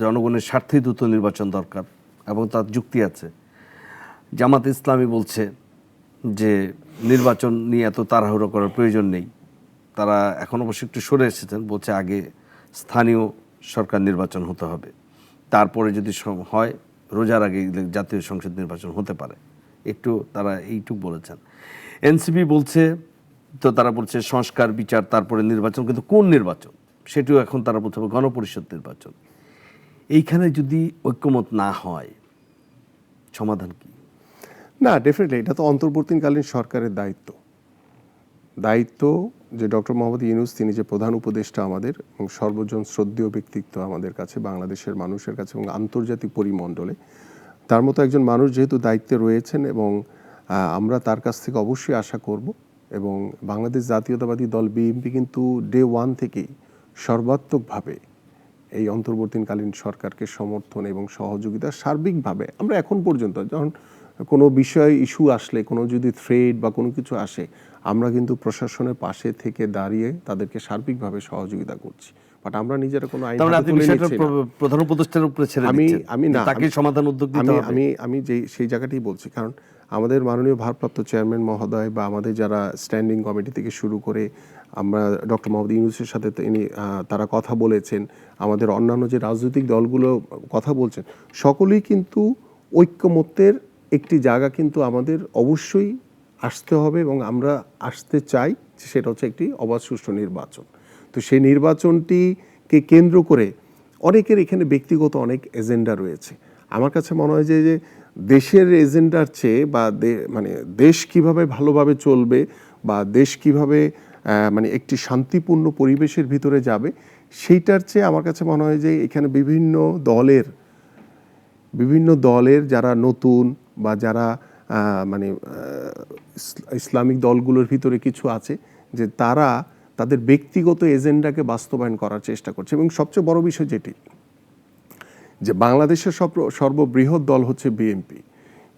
Speaker 2: জনগণের স্বার্থে দ্রুত নির্বাচন দরকার এবং তার যুক্তি আছে। জামাত ইসলামী বলছে যে নির্বাচন নিয়ে এত তাড়াহুড়ো করার প্রয়োজন নেই। তারা এখন অবশ্য একটু সরে এসেছেন, বলছে আগে স্থানীয় সরকার নির্বাচন হতে হবে, তারপরে যদি হয় রোজার আগে জাতীয় সংসদ নির্বাচন হতে পারে। একটু তারা এইটুক বলেছেন। এনসিপি বলছে, তো তারা বলছে সংস্কার বিচার তারপরে নির্বাচন, কিন্তু কোন নির্বাচন সেটিও এখন তারা বলতে হবে গণপরিষদ নির্বাচন। এইখানে যদি ঐক্যমত না হয় সমাধান কি?
Speaker 1: না, ডেফিনেটলি এটা তো অন্তর্বর্তীকালীন সরকারের দায়িত্ব যে ডক্টর মোহাম্মদ ইউনূস তিনি যে প্রধান উপদেষ্টা আমাদের এবং সর্বজন শ্রদ্ধেয় ব্যক্তিত্ব আমাদের কাছে, বাংলাদেশের মানুষের কাছে এবং আন্তর্জাতিক পরিমণ্ডলে, তার মতো একজন মানুষ যেহেতু দায়িত্বে রয়েছেন এবং আমরা তার কাছ থেকে অবশ্যই আশা করব। এবং বাংলাদেশ জাতীয়তাবাদী দল বিএনপি কিন্তু ডে ওয়ান থেকেই সর্বাত্মকভাবে এই অন্তর্বর্তীকালীন সরকারকে সমর্থন এবং সহযোগিতা সার্বিকভাবে আমরা এখন পর্যন্ত, যখন কোনো বিষয় ইস্যু আসলে, কোনো যদি থ্রেড বা কোনো কিছু আসে, আমরা কিন্তু প্রশাসনের পাশে থেকে দাঁড়িয়ে তাদেরকে সার্বিকভাবে সহযোগিতা করছি। বাট আমরা নিজেরা কোনো আইন হাতে তুলে নিচ্ছি না।
Speaker 2: প্রধান উপদেষ্টার উপরে ছেড়ে দিচ্ছেন,
Speaker 1: আমি না,
Speaker 2: তাকে সমাধান উদ্যোগ নিতে হবে।
Speaker 1: আমি সেই জায়গাটাই বলছি, কারণ আমাদের মাননীয় ভারপ্রাপ্ত চেয়ারম্যান মহোদয় বা আমাদের যারা স্ট্যান্ডিং কমিটি থেকে শুরু করে আমরা ডক্টর মোহাম্মদ ইউনূসের সাথে তারা কথা বলেছেন, আমাদের অন্যান্য যে রাজনৈতিক দলগুলো কথা বলছেন, সকলেই কিন্তু ঐক্যমত্যের একটি জায়গা কিন্তু আমাদের অবশ্যই আসতে হবে এবং আমরা আসতে চাই। সেটা হচ্ছে একটি অবাধ সুষ্ঠু নির্বাচন। তো সেই নির্বাচনটিকে কেন্দ্র করে অনেকের এখানে ব্যক্তিগত অনেক এজেন্ডা রয়েছে। আমার কাছে মনে হয় যে দেশের এজেন্ডার চেয়ে বা মানে দেশ কিভাবে ভালোভাবে চলবে বা দেশ কিভাবে মানে একটি শান্তিপূর্ণ পরিবেশের ভিতরে যাবে, সেইটার চেয়ে আমার কাছে মনে হয় যে এখানে বিভিন্ন দলের যারা নতুন বা যারা মানে ইসলামিক দলগুলোর ভিতরে কিছু আছে যে তারা তাদের ব্যক্তিগত এজেন্ডাকে বাস্তবায়ন করার চেষ্টা করছে। এবং সবচেয়ে বড় বিষয় যেটি, যে বাংলাদেশের সর্ববৃহৎ দল হচ্ছে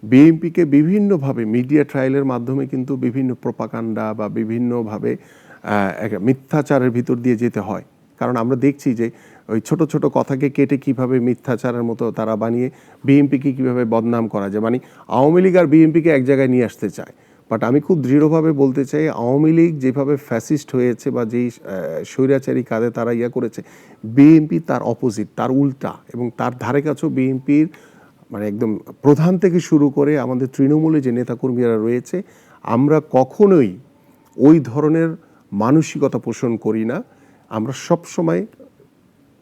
Speaker 1: বিএনপিকে বিভিন্নভাবে মিডিয়া ট্রায়ালের মাধ্যমে কিন্তু বিভিন্ন প্রোপাগান্ডা বা বিভিন্নভাবে একটা মিথ্যাচারের ভিতর দিয়ে যেতে হয়। কারণ আমরা দেখছি যে ওই ছোট ছোট কথাকে কেটে কিভাবে মিথ্যাচারের মতো তারা বানিয়ে বিএনপিকে কিভাবে বদনাম করা যায়, মানে আওয়ামী লীগ আর বিএনপিকে এক জায়গায় নিয়ে আসতে চায়। বাট আমি খুব দৃঢ়ভাবে বলতে চাই, আওয়ামী লীগ যেভাবে ফ্যাসিস্ট হয়েছে বা যেই স্বৈরাচারী কাজে তারা করেছে, বিএনপি তার অপোজিট, তার উল্টা। এবং তার ধারে কাছেও বিএনপির মানে একদম প্রধান থেকে শুরু করে আমাদের তৃণমূলে যে নেতাকর্মীরা রয়েছে, আমরা কখনোই ওই ধরনের মানসিকতা পোষণ করি না। আমরা সব সময়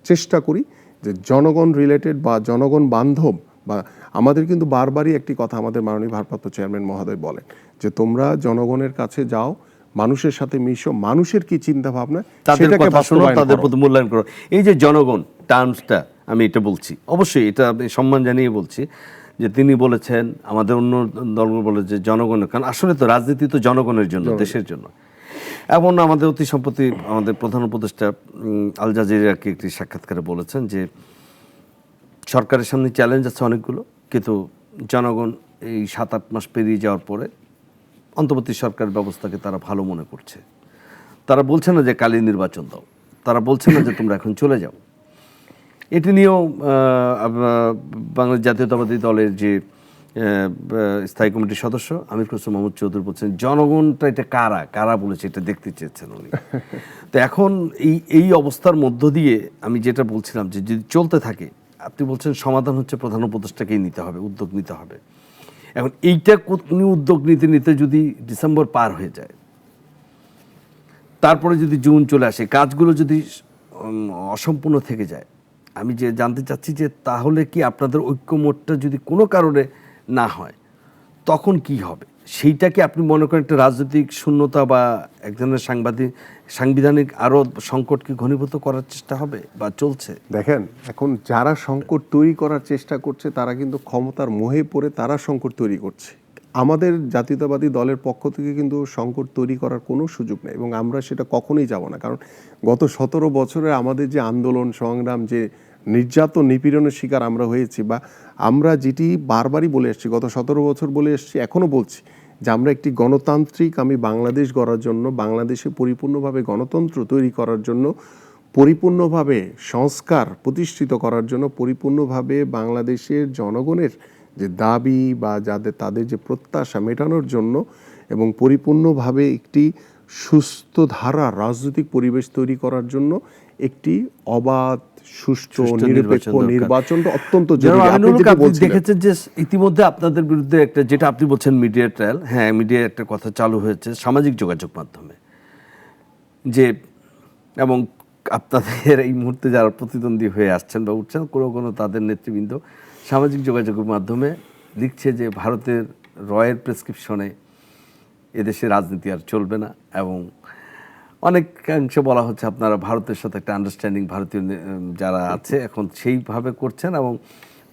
Speaker 1: চেষ্টা করি যে জনগণ রিলেটেড বা জনগণ বান্ধব, বা আমাদের কিন্তু বারবারই একটি কথা আমাদের মাননীয় ভারপ্রাপ্ত চেয়ারম্যান মহোদয় বলেন যে তোমরা জনগণের কাছে যাও, মানুষের সাথে মিশো, মানুষের কি চিন্তা ভাবনা
Speaker 2: সেটাকে বাস্তবায়ন তাদের প্রতি মূল্যায়ন করো। এই যে জনগণ টার্মসটা আমি এটা বলছি, অবশ্যই এটা আমি সম্মান জানিয়ে বলছি যে তিনি বলেছেন, আমাদের অন্য দলগুলো বলে যে জনগণের, কারণ আসলে তো রাজনীতি তো জনগণের জন্য, দেশের জন্য। এবং আমাদের অতি সম্প্রতি আমাদের প্রধান উপদেষ্টা আল জাজিরাকে একটি সাক্ষাৎকারে বলেছেন যে সরকারের সামনে চ্যালেঞ্জ আছে অনেকগুলো, কিন্তু জনগণ এই 7-8 মাস পেরিয়ে যাওয়ার পরে অন্তর্বর্তী সরকার ব্যবস্থাকে তারা ভালো মনে করছে। তারা বলছে না যে কালী নির্বাচন দাও, তারা বলছে না যে তোমরা এখন চলে যাও। এটি নিয়েও বাংলাদেশ জাতীয়তাবাদী দলের যে স্থায়ী কমিটির সদস্য আমির খসরু মাহমুদ চৌধুরী বলছেন জনগণটা এটা কারা বলেছে এটা দেখতে চেয়েছেন উনি। তো এখন এই অবস্থার মধ্য দিয়ে আমি যেটা বলছিলাম যে যদি চলতে থাকে, আপনি বলছেন সমাধান হচ্ছে প্রধান উপদেষ্টাকেই নিতে হবে, উদ্যোগ নিতে হবে। এখন এইটা উনি উদ্যোগ নিতে যদি ডিসেম্বর পার হয়ে যায়, তারপরে যদি জুন চলে আসে, কাজগুলো যদি অসম্পূর্ণ থেকে যায়, আমি যে জানতে চাচ্ছি যে তাহলে কি আপনাদের ঐক্যমত্যটা যদি কোনো কারণে না হয় তখন কি হবে? সেইটা কি আপনি মনে করেন একটা রাজনৈতিক শূন্যতা বা এক ধরনের সাংবিধানিক আরও সংকটকে ঘনীভূত করার চেষ্টা হবে বা চলছে?
Speaker 1: দেখেন, এখন যারা সংকট তৈরি করার চেষ্টা করছে তারা কিন্তু ক্ষমতার মোহে পড়ে তারা সংকট তৈরি করছে। আমাদের জাতীয়তাবাদী দলের পক্ষ থেকে কিন্তু সংকট তৈরি করার কোনো সুযোগ নেই, এবং আমরা সেটা কখনোই যাব না। কারণ গত 17 বছরে আমাদের যে আন্দোলন সংগ্রাম, যে নির্যাতন নিপীড়নের শিকার আমরা হয়েছি, বা আমরা যেটি বারবারই বলে এসেছি, গত 17 বছর বলে এসেছি, এখনও বলছি যে আমরা একটি গণতান্ত্রিক বাংলাদেশ গড়ার জন্য, বাংলাদেশে পরিপূর্ণভাবে গণতন্ত্র তৈরি করার জন্য, পরিপূর্ণভাবে সংস্কার প্রতিষ্ঠিত করার জন্য, পরিপূর্ণভাবে বাংলাদেশের জনগণের যে দাবি বা তাদের যে প্রত্যাশা মেটানোর জন্য, এবং পরিপূর্ণভাবে একটি সুস্থ ধারা রাজনৈতিক পরিবেশ তৈরি করার জন্য একটি অবাধ, সুষ্ঠু, নিরপেক্ষ নির্বাচনটা অত্যন্ত জরুরি।
Speaker 2: আপনি দেখেছেন যে ইতিমধ্যে আপনাদের বিরুদ্ধে একটা, যেটা আপনি বলছেন মিডিয়া ট্রায়াল, হ্যাঁ মিডিয়া একটা কথা চালু হয়েছে সামাজিক যোগাযোগ মাধ্যমে, যে এবং আপনাদের এই মুহূর্তে যারা প্রতিদ্বন্দ্বী হয়ে আসছেন বা উঠছেন, কোনো তাদের নেতৃবৃন্দ সামাজিক যোগাযোগের মাধ্যমে লিখছে যে ভারতের রয়ের প্রেসক্রিপশনে এদেশে রাজনীতি আর চলবে না, এবং অনেকাংশে বলা হচ্ছে আপনারা ভারতের সাথে একটা আন্ডারস্ট্যান্ডিং ভারতীয় যারা আছে এখন সেইভাবে করছেন, এবং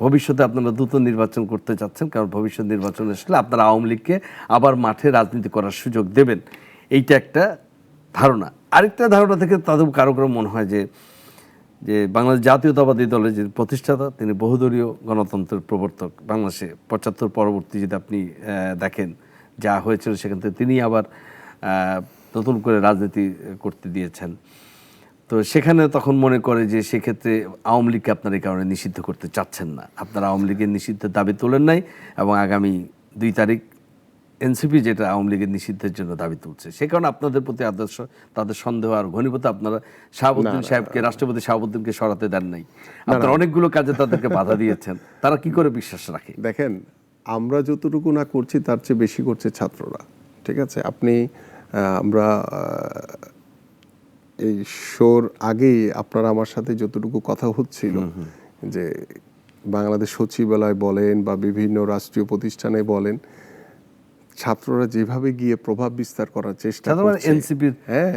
Speaker 2: ভবিষ্যতে আপনারা দ্রুত নির্বাচন করতে চাচ্ছেন, কারণ ভবিষ্যৎ নির্বাচন আসলে আপনারা আওয়ামী লীগকে আবার মাঠে রাজনীতি করার সুযোগ দেবেন। এইটা একটা ধারণা। আরেকটা ধারণা থেকে তাদের কারো মনে হয় যে বাংলাদেশ জাতীয়তাবাদী দলের যে প্রতিষ্ঠাতা, তিনি বহুদলীয় গণতন্ত্রের প্রবর্তক। বাংলাদেশে 75 পরবর্তী যদি আপনি দেখেন যা হয়েছিল, সেখান থেকে তিনি আবার নতুন করে রাজনীতি করতে দিয়েছেন। তো সেখানে তখন মনে করে যে সেক্ষেত্রে আওয়ামী লীগকে আপনারা এই কারণে নিষিদ্ধ করতে চাচ্ছেন না, আপনারা আওয়ামী লীগের নিষিদ্ধের দাবি তোলেন নাই, এবং আগামী 2 তারিখ এনসিপি যেটা আওয়ামী লীগের নিষিদ্ধের জন্য দাবি তুলছে, সে কারণে আপনাদের প্রতি তাদের সন্দেহ আর ঘনীভূত। আপনারা শাহাবুদ্দিন সাহেবকে, রাষ্ট্রপতি শাহাবুদ্দিনকে সরাতে দেন নাই, আপনারা অনেকগুলো কাজে তাদেরকে বাধা দিয়েছেন। তারা কি করে বিশ্বাস রাখে?
Speaker 1: দেখেন, আমরা যতটুকু না করছি তার চেয়ে বেশি করছে ছাত্ররা। ঠিক আছে, আমরা এই শোর আগেই আপনারা আমার সাথে যতটুকু কথা হচ্ছিল, যে বাংলাদেশ সচিবালয় বলেন বা বিভিন্ন রাষ্ট্রীয় প্রতিষ্ঠানে বলেন, ছাত্ররা যেভাবে গিয়ে প্রভাব বিস্তার করার চেষ্টা করছে,
Speaker 2: এনসিপির
Speaker 1: হ্যাঁ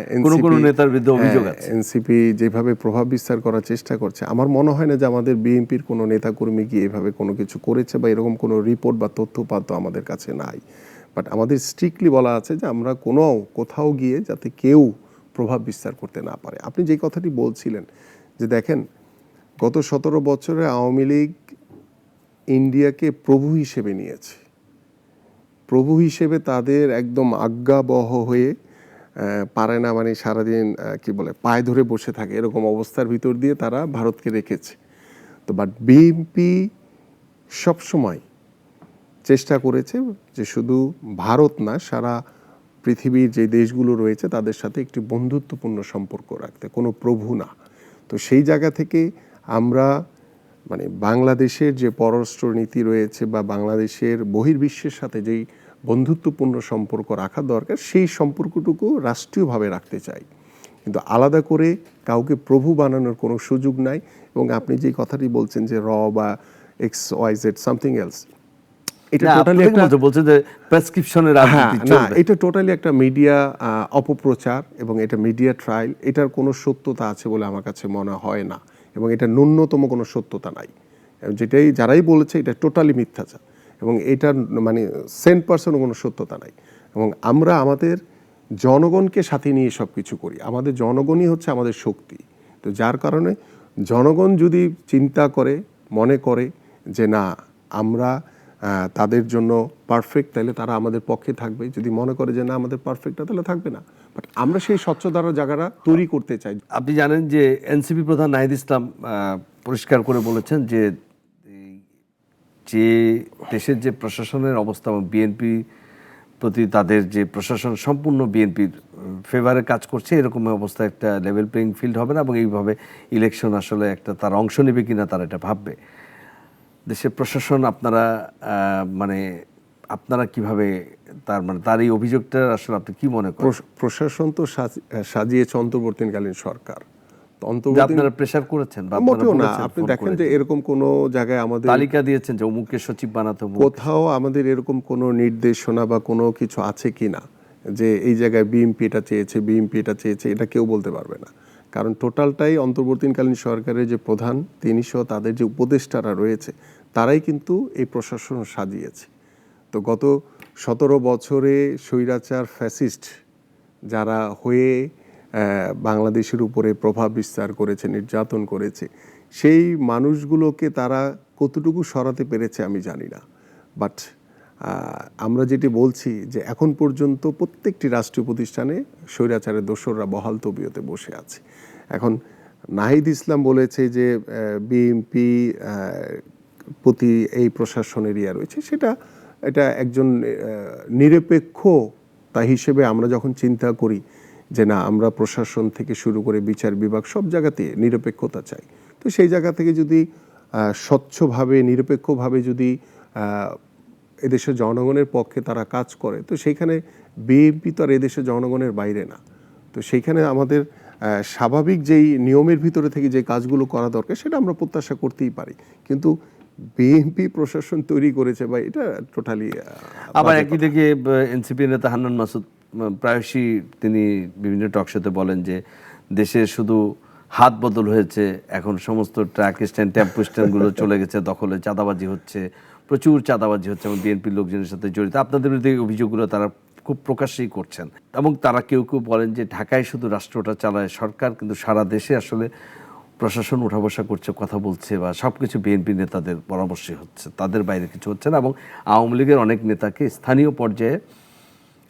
Speaker 2: কোনো নেতার বিরুদ্ধে অভিযোগ আছে।
Speaker 1: এনসিপি যেভাবে প্রভাব বিস্তার করার চেষ্টা করছে, আমার মনে হয় না যে আমাদের বিএনপির কোনো নেতাকর্মী গিয়ে এভাবে কোনো কিছু করেছে বা এরকম কোনো রিপোর্ট বা তথ্যপাত আমাদের কাছে নাই। বাট আমাদের স্ট্রিক্টলি বলা আছে যে আমরা কোথাও গিয়ে যাতে কেউ প্রভাব বিস্তার করতে না পারে। আপনি যে কথাটি বলছিলেন যে দেখেন, গত 17 বছরে আওয়ামী লীগ ইন্ডিয়াকে প্রভু হিসেবে নিয়েছে। প্রভু হিসেবে তাদের একদম আজ্ঞাবহ হয়ে পারে না, মানে সারাদিন কি বলে পায়ে ধরে বসে থাকে, এরকম অবস্থার ভিতর দিয়ে তারা ভারতকে রেখেছে। তো বাট বিএনপি সবসময় চেষ্টা করেছে যে শুধু ভারত না, সারা পৃথিবীর যে দেশগুলো রয়েছে তাদের সাথে একটি বন্ধুত্বপূর্ণ সম্পর্ক রাখতে, কোনো প্রভু না। তো সেই জায়গা থেকে আমরা মানে বাংলাদেশের যে পররাষ্ট্র নীতি রয়েছে বা বাংলাদেশের বহির্বিশ্বের সাথে যেই বন্ধুত্বপূর্ণ সম্পর্ক রাখা দরকার, সেই সম্পর্কটুকু রাষ্ট্রীয়ভাবে রাখতে চাই, কিন্তু আলাদা করে কাউকে প্রভু বানানোর কোনো সুযোগ নাই। এবং আপনি যেই কথাটি বলছেন যে বা XYZ সামথিং এলস, এটা টোটালি একটা
Speaker 2: বলছে যে প্রেসক্রিপশনের রাজনীতি চলবে।
Speaker 1: এটা টোটালি একটা মিডিয়া অপপ্রচার এবং এটা মিডিয়া ট্রায়াল। এটার কোনো সত্যতা আছে বলে আমার কাছে মনে হয় না, এবং এটা ন্যূনতম কোনো সত্যতা নাই। যারাই বলেছে এটা টোটালি মিথ্যাচার, এবং এটার মানে 100% কোনো সত্যতা নাই। এবং আমরা আমাদের জনগণকে সাথে নিয়ে সব কিছু করি, আমাদের জনগণই হচ্ছে আমাদের শক্তি। তো যার কারণে জনগণ যদি চিন্তা করে, মনে করে যে না আমরা তাদের জন্য পারফেক্ট, তাহলে তারা আমাদের পক্ষে থাকবে। যদি মনে করে যে না আমাদের পারফেক্ট না, তাহলে থাকবে না। বাট আমরা সেই স্বচ্ছতার জায়গাটা তৈরি করতে চাই।
Speaker 2: আপনি জানেন যে এনসিপি প্রধান নাহিদ ইসলাম পরিষ্কার করে বলেছেন যে দেশের যে প্রশাসনের অবস্থা এবং বিএনপি প্রতি তাদের যে প্রশাসন সম্পূর্ণ বিএনপির ফেভারে কাজ করছে, এরকম অবস্থা একটা লেভেল প্লেইং ফিল্ড হবে না, এবং এইভাবে ইলেকশন আসলে একটা তার অংশ নেবে কিনা তারা এটা ভাববে। দেশের প্রশাসন আপনারা কিভাবে তার এই অভিযোগটা আসলে আপনি কি মনে করেন?
Speaker 1: প্রশাসন তো সাজিয়েছে অন্তর্বর্তীকালীন সরকার,
Speaker 2: আপনারা প্রেসার করেছেন?
Speaker 1: মোটেও না। আপনি দেখেন যে এরকম কোনো জায়গায় আমাদের
Speaker 2: তালিকা দিয়েছেন যে অমুককে সচিব বানাতে,
Speaker 1: কোথাও আমাদের এরকম কোনো নির্দেশনা বা কোনো কিছু আছে কিনা যে এই জায়গায় বিএনপি এটা চেয়েছে, এটা কেউ বলতে পারবে না। কারণ টোটালটাই অন্তর্বর্তীকালীন সরকারের যে প্রধান, তিনি সহ তাদের যে উপদেষ্টারা রয়েছে, তারাই কিন্তু এই প্রশাসন সাজিয়েছে। তো গত 17 বছরে স্বৈরাচার ফ্যাসিস্ট যারা হয়ে বাংলাদেশের উপরে প্রভাব বিস্তার করেছে, নির্যাতন করেছে, সেই মানুষগুলোকে তারা কতটুকু সরাতে পেরেছে আমি জানি না। বাট আমরা যেটি বলছি যে এখন পর্যন্ত প্রত্যেকটি রাষ্ট্রীয় প্রতিষ্ঠানে স্বৈরাচারের দোসররা বহাল তবিয়তে বসে আছে। এখন নাহিদ ইসলাম বলেছে যে বিএনপি প্রতি এই প্রশাসনের রয়েছে, এটা একজন নিরপেক্ষতা হিসেবে আমরা যখন চিন্তা করি যে না আমরা প্রশাসন থেকে শুরু করে বিচার বিভাগ সব জায়গাতে নিরপেক্ষতা চাই, তো সেই জায়গা থেকে যদি স্বচ্ছভাবে নিরপেক্ষভাবে যদি এদেশের জনগণের পক্ষে তারা কাজ করে, তো সেইখানে বিএনপি তো আর এদেশের জনগণের বাইরে না। তো সেইখানে আমাদের স্বাভাবিক যেই নিয়মের ভিতরে থেকে যে কাজগুলো করা দরকার সেটা আমরা প্রত্যাশা করতেই পারি, কিন্তু বিএনপি প্রশাসন তৈরি করেছে বা এটা টোটালি।
Speaker 2: আবার একই দিকে এনসিপি নেতা হান্নান মাসুদ প্রায়শই তিনি বিভিন্ন টকশোতে বলেন যে দেশে শুধু হাত বদল হয়েছে, এখন সমস্ত ট্রাক স্ট্যান্ড, টেম্পো স্ট্যান্ডগুলো চলে গেছে দখলে, চাঁদাবাজি হচ্ছে, প্রচুর চাঁদাবাজি হচ্ছে এবং বিএনপির লোকজনের সাথে জড়িত। আপনাদের বিরুদ্ধে অভিযোগগুলো তারা খুব প্রকাশ্যেই করছেন, এবং তারা কেউ কেউ বলেন যে ঢাকায় শুধু রাষ্ট্রটা চালায় সরকার, কিন্তু সারা দেশে আসলে প্রশাসন উঠা বসা করছে, কথা বলছে, বা সব কিছু বিএনপি নেতাদের পরামর্শে হচ্ছে, তাদের বাইরে কিছু হচ্ছে না। এবং আওয়ামী লীগের অনেক নেতাকে স্থানীয় পর্যায়ে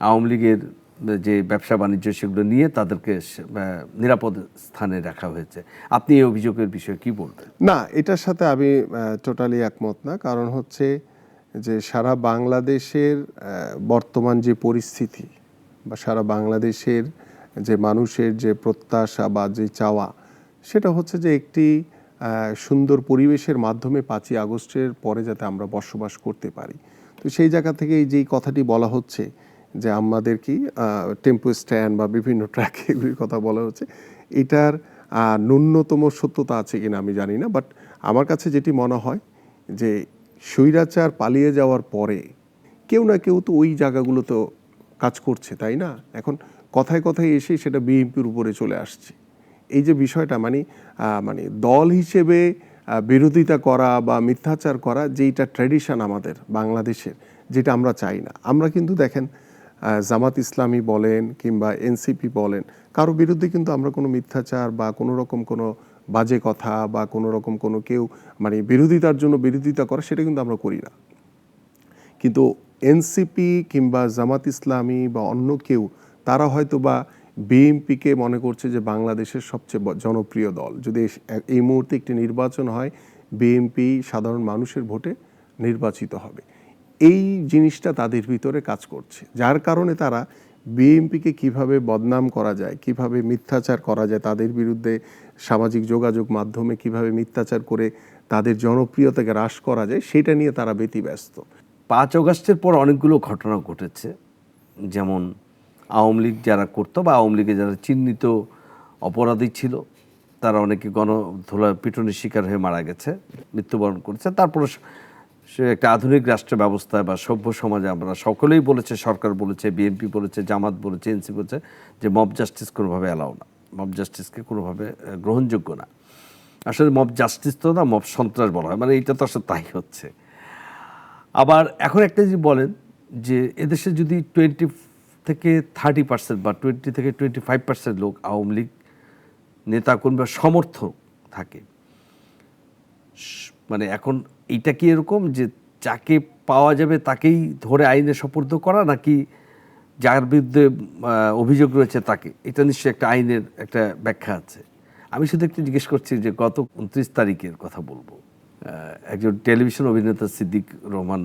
Speaker 2: আওয়ামী লীগের যে ব্যবসা বাণিজ্য সেগুলো নিয়ে তাদেরকে নিরাপদ স্থানে রাখা হয়েছে। আপনি এই অভিযোগের বিষয়ে কি বলবেন?
Speaker 1: না, এটার সাথে আমি টোটালি একমত না। কারণ হচ্ছে যে সারা বাংলাদেশের বর্তমান যে পরিস্থিতি বা সারা বাংলাদেশের যে মানুষের যে প্রত্যাশা বা যে চাওয়া, সেটা হচ্ছে যে একটি সুন্দর পরিবেশের মাধ্যমে 5ই আগস্টের পরে যাতে আমরা বসবাস করতে পারি। তো সেই জায়গা থেকে যেই কথাটি বলা হচ্ছে যে আমাদের কি টেম্পো স্ট্যান্ড বা বিভিন্ন ট্র্যাক এগুলির কথা বলা হচ্ছে, এটার ন্যূনতম সত্যতা আছে কিনা আমি জানি না। বাট আমার কাছে যেটি মনে হয় যে স্বৈরাচার পালিয়ে যাওয়ার পরে কেউ না কেউ তো ওই জায়গাগুলো তো কাজ করছে, তাই না? এখন কথায় কথায় এসে সেটা বিএনপির উপরে চলে আসছে। এই যে বিষয়টা মানে দল হিসেবে বিরোধিতা করা বা মিথ্যাচার করা, যেইটা ট্র্যাডিশন আমাদের বাংলাদেশের, যেটা আমরা চাই না। আমরা কিন্তু দেখেন জামাত ইসলামী বলেন কিংবা এনসিপি বলেন, কারো বিরুদ্ধে কিন্তু আমরা কোনো মিথ্যাচার বা কোনো রকম কোনো বাজে কথা বা কোনো রকম কোনো কেউ মানে বিরোধিতার জন্য বিরোধিতা করা, সেটা কিন্তু আমরা করি না। কিন্তু এনসিপি কিংবা জামাত ইসলামী বা অন্য কেউ, তারা হয়তো বা বিএনপিকে মনে করছে যে বাংলাদেশের সবচেয়ে জনপ্রিয় দল। যদি এই মুহূর্তে একটি নির্বাচন হয়, বিএনপি সাধারণ মানুষের ভোটে নির্বাচিত হবে। এই জিনিসটা তাদের ভিতরে কাজ করছে, যার কারণে তারা বিএনপিকে কিভাবে বদনাম করা যায়, কিভাবে মিথ্যাচার করা যায়, তাদের বিরুদ্ধে সামাজিক যোগাযোগ মাধ্যমে কিভাবে মিথ্যাচার করে তাদের জনপ্রিয়তাকে হ্রাস করা যায়, সেটা নিয়ে তারা ব্যতিব্যস্ত।
Speaker 2: 5 অগাস্টের পর অনেকগুলো ঘটনা ঘটেছে, যেমন আওয়ামী লীগ যারা করতো বা আওয়ামী লীগে যারা চিহ্নিত অপরাধী ছিল, তারা অনেকে গণধোলা পিটুনির শিকার হয়ে মারা গেছে, মৃত্যুবরণ করেছে। তারপরে সে একটা আধুনিক রাষ্ট্র ব্যবস্থায় বা সভ্য সমাজে আমরা সকলেই বলেছে, সরকার বলেছে, বিএনপি বলেছে, জামাত বলেছে, এনসি বলেছে যে মব জাস্টিস কোনোভাবে অ্যালাউ না, মব জাস্টিসকে কোনোভাবে গ্রহণযোগ্য না। আসলে মব জাস্টিস তো না, মব সন্ত্রাস বলা হয়, মানে এইটা তো আসলে তাই হচ্ছে। আবার এখন একটা যদি বলেন যে এদেশে যদি 20 থেকে 30% বা 20 থেকে 25% লোক আওয়ামী লীগ নেতাকর্মী বা সমর্থক থাকে, মানে এখন এইটা কি এরকম যে যাকে পাওয়া যাবে তাকেই ধরে আইনে সোপর্দ করা, নাকি যার বিরুদ্ধে অভিযোগ রয়েছে তাকে? এটা নিশ্চয়ই একটা আইনের একটা ব্যাখ্যা আছে। আমি শুধু একটু জিজ্ঞেস করছি যে গত 29 তারিখের কথা বলবো, একজন টেলিভিশন অভিনেতা সিদ্দিক রহমান,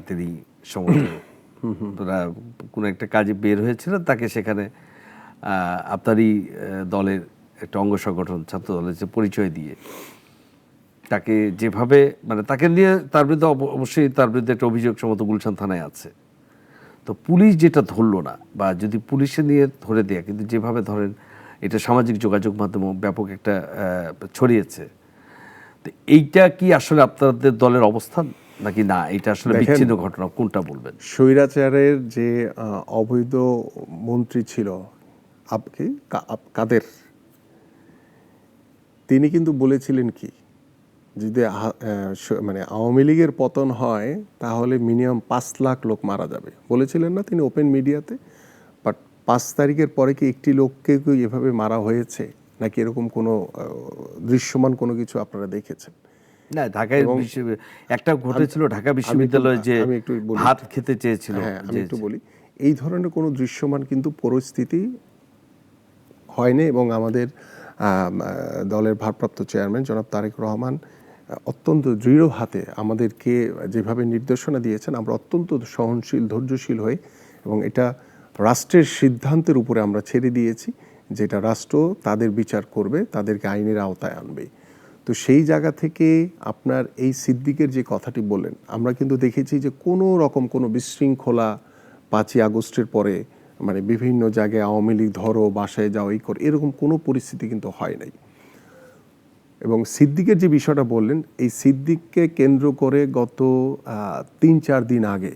Speaker 2: তিনি সমর্থক কোনো একটা কাজে বের হয়েছিলেন, তাকে সেখানে আপনারই দলের একটা অঙ্গ সংগঠন ছাত্র দলের যে পরিচয় দিয়ে তাকে যেভাবে, মানে তাকে নিয়ে তার বিরুদ্ধে অবশ্যই তার বিরুদ্ধে একটা অভিযোগ সম্ভবত গুলশান থানায় আছে। তো পুলিশ যেটা ধরলো না, বা যদি পুলিশে নিয়ে ধরে দেয়া, কিন্তু যেভাবে ধরেন এটা সামাজিক যোগাযোগ মাধ্যমে ব্যাপক একটা ছড়িয়েছে, তো এইটা কি আসলে আপনাদের দলের অবস্থান নাকি না এটা আসলে বিচ্ছিন্ন ঘটনা, কোনটা বলবেন?
Speaker 1: স্বৈরাচারের যে অবৈধ মন্ত্রী ছিল কাদের, তিনি কিন্তু বলেছিলেন কি, যদি মানে আওয়ামী লীগের পতন হয় তাহলে মিনিমাম 5 লাখ লোক মারা যাবে, বলেছিলেন না তিনি ওপেন মিডিয়াতে? বাট 5 তারিখের পরে কি একটি লোককে এভাবে মারা হয়েছে, নাকি এরকম কোনো দৃশ্যমান কোনো কিছু আপনারা দেখেছেন?
Speaker 2: না, ঢাকায় একটা ঘটেছিল, ঢাকা বিশ্ববিদ্যালয়ে যে ভাত খেতে চেয়েছিল।
Speaker 1: হ্যাঁ, আমি একটু বলি, এই ধরনের কোনো দৃশ্যমান কিন্তু পরিস্থিতি হয়নি। এবং আমাদের দলের ভারপ্রাপ্ত চেয়ারম্যান জনাব তারেক রহমান অত্যন্ত দৃঢ় হাতে আমাদেরকে যেভাবে নির্দেশনা দিয়েছেন, আমরা অত্যন্ত সহনশীল, ধৈর্যশীল হয়ে, এবং এটা রাষ্ট্রের সিদ্ধান্তের উপরে আমরা ছেড়ে দিয়েছি, যেটা রাষ্ট্র তাদের বিচার করবে, তাদেরকে আইনের আওতায় আনবে। তো সেই জায়গা থেকে আপনার এই সিদ্দিকের যে কথাটি বললেন, আমরা কিন্তু দেখেছি যে কোনো রকম কোনো বিশৃঙ্খলা 5ই আগস্টের পরে মানে বিভিন্ন জায়গায় আওয়ামী লীগ ধরো, বাসায় যাও, এই করে, এরকম কোনো পরিস্থিতি কিন্তু হয় নাই। এবং সিদ্দিকের যে বিষয়টা বললেন, এই সিদ্দিককে কেন্দ্র করে গত 3-4 দিন আগে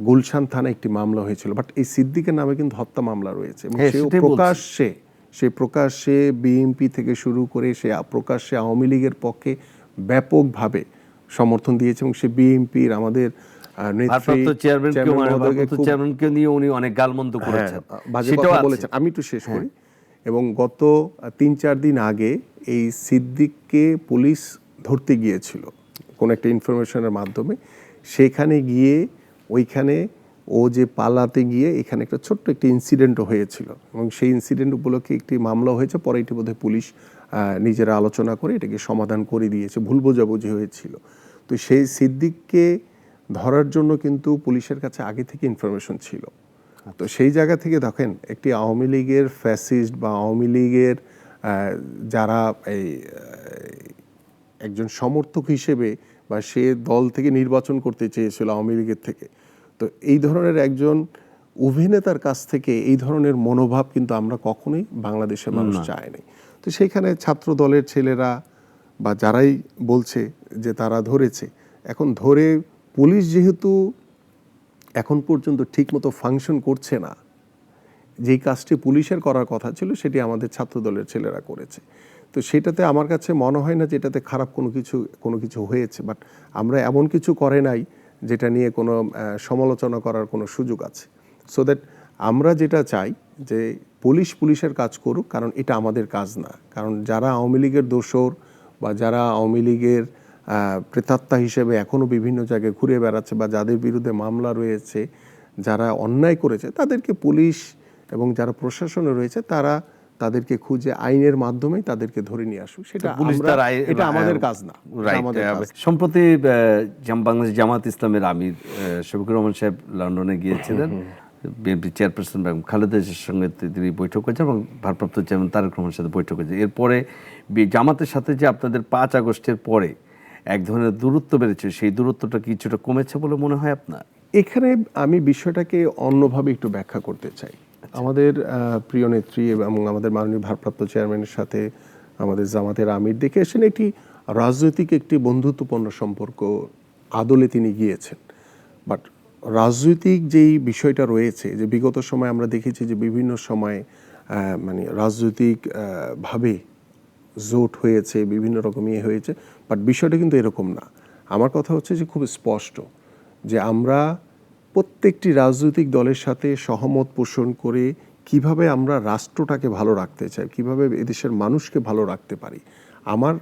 Speaker 1: গুলশান থানায় একটি মামলা হয়েছিল, বাট এই সিদ্দিকের নামে কিন্তু হত্যা মামলা রয়েছে। এবং সে প্রকাশ্যে বিএনপি থেকে শুরু করে সে প্রকাশ্যে আওয়ামী লীগের পক্ষে ব্যাপকভাবে সমর্থন দিয়েছে, এবং সে বিএনপির আমাদের
Speaker 2: চেয়ারম্যানকে নিয়ে উনি অনেক গালমন্দ করেছেন,
Speaker 1: সেটাও বলেছেন। আমি একটু শেষ করি। এবং গত 3-4 দিন আগে এই সিদ্দিককে পুলিশ ধরতে গিয়েছিল কোনো একটা ইনফরমেশনের মাধ্যমে, সেখানে গিয়ে ওইখানে ও যে পালাতে গিয়ে এখানে একটা ছোট্ট একটি ইনসিডেন্টও হয়েছিল, এবং সেই ইনসিডেন্ট উপলক্ষে একটি মামলা হয়েছে। পরে এটি বোধহয় পুলিশ নিজেরা আলোচনা করে এটাকে সমাধান করে দিয়েছে, ভুল বোঝাবুঝি হয়েছিল। তো সেই সিদ্দিককে ধরার জন্য কিন্তু পুলিশের কাছে আগে থেকে ইনফরমেশন ছিল। তো সেই জায়গা থেকে দেখেন, একটি আওয়ামী লীগের ফ্যাসিস্ট বা আওয়ামী লীগের যারা এই একজন সমর্থক হিসেবে বা সে দল থেকে নির্বাচন করতে চেয়েছিল আওয়ামী লীগের থেকে, তো এই ধরনের একজন অভিনেতার কাছ থেকে এই ধরনের মনোভাব কিন্তু আমরা কখনোই বাংলাদেশের মানুষ চায়নি। তো সেইখানে ছাত্র দলের ছেলেরা বা যারাই বলছে যে তারা ধরেছে, এখন ধরে পুলিশ যেহেতু এখন পর্যন্ত ঠিকমতো ফাংশন করছে না, যেই কাজটি পুলিশের করার কথা ছিল সেটি আমাদের ছাত্রদলের ছেলেরা করেছে। তো সেটাতে আমার কাছে মনে হয় না যে এটাতে খারাপ কোনো কিছু হয়েছে, বাট আমরা এমন কিছু করে নাই যেটা নিয়ে কোনো সমালোচনা করার কোনো সুযোগ আছে। সো দ্যাট আমরা যেটা চাই যে পুলিশের কাজ করুক, কারণ এটা আমাদের কাজ না। কারণ যারা আওয়ামী লীগের দোসর বা যারা আওয়ামী লীগের প্রেতাত্মা হিসেবে এখনও বিভিন্ন জায়গায় ঘুরে বেড়াচ্ছে বা যাদের বিরুদ্ধে মামলা রয়েছে, যারা অন্যায় করেছে, তাদেরকে পুলিশ এবং যারা প্রশাসনে রয়েছে তারা তাদেরকে খুঁজে আইনের মাধ্যমেই তাদেরকে ধরে নিয়ে আসুক। সেটা এটা আমাদের কাজ না।
Speaker 2: সম্প্রতি বাংলাদেশ জামাত ইসলামের আমির শফিকুর রহমান সাহেব লন্ডনে গিয়েছিলেন, বিএনপি চেয়ারপারসন বেগম খালেদা জিয়ার সঙ্গে তিনি বৈঠক করেছেন এবং ভারপ্রাপ্ত চেয়ারম্যান তারেক রহমানের সাথে বৈঠক করেছেন। এরপরে জামাতের সাথে যে আপনাদের 5 আগস্টের পরে এক ধরনের দূরত্ব বেড়েছে, সেই দূরত্বটা কিছুটা কমেছে বলে মনে হয় আপনার?
Speaker 1: এখানে আমি বিষয়টাকে অন্যভাবে একটু ব্যাখ্যা করতে চাই। আমাদের প্রিয় নেত্রী এবং আমাদের মাননীয় ভারপ্রাপ্ত চেয়ারম্যানের সাথে আমাদের জামাতের আমির দেখে এসেছেন একটি বন্ধুত্বপূর্ণ সম্পর্ক আদলে তিনি গিয়েছেন। বাট রাজনৈতিক যেই বিষয়টা রয়েছে, যে বিগত সময় আমরা দেখেছি যে বিভিন্ন সময় মানে রাজনৈতিক ভাবে জোট হয়েছে, বিভিন্ন রকম হয়েছে, বাট বিষয়টা কিন্তু এরকম না। আমার কথা হচ্ছে যে খুব স্পষ্ট যে আমরা প্রত্যেকটি রাজনৈতিক দলের সাথে সহমত পোষণ করে কিভাবে আমরা রাষ্ট্রটাকে ভালো রাখতে চাই, কিভাবে এদেশের মানুষকে ভালো রাখতে পারি। আমার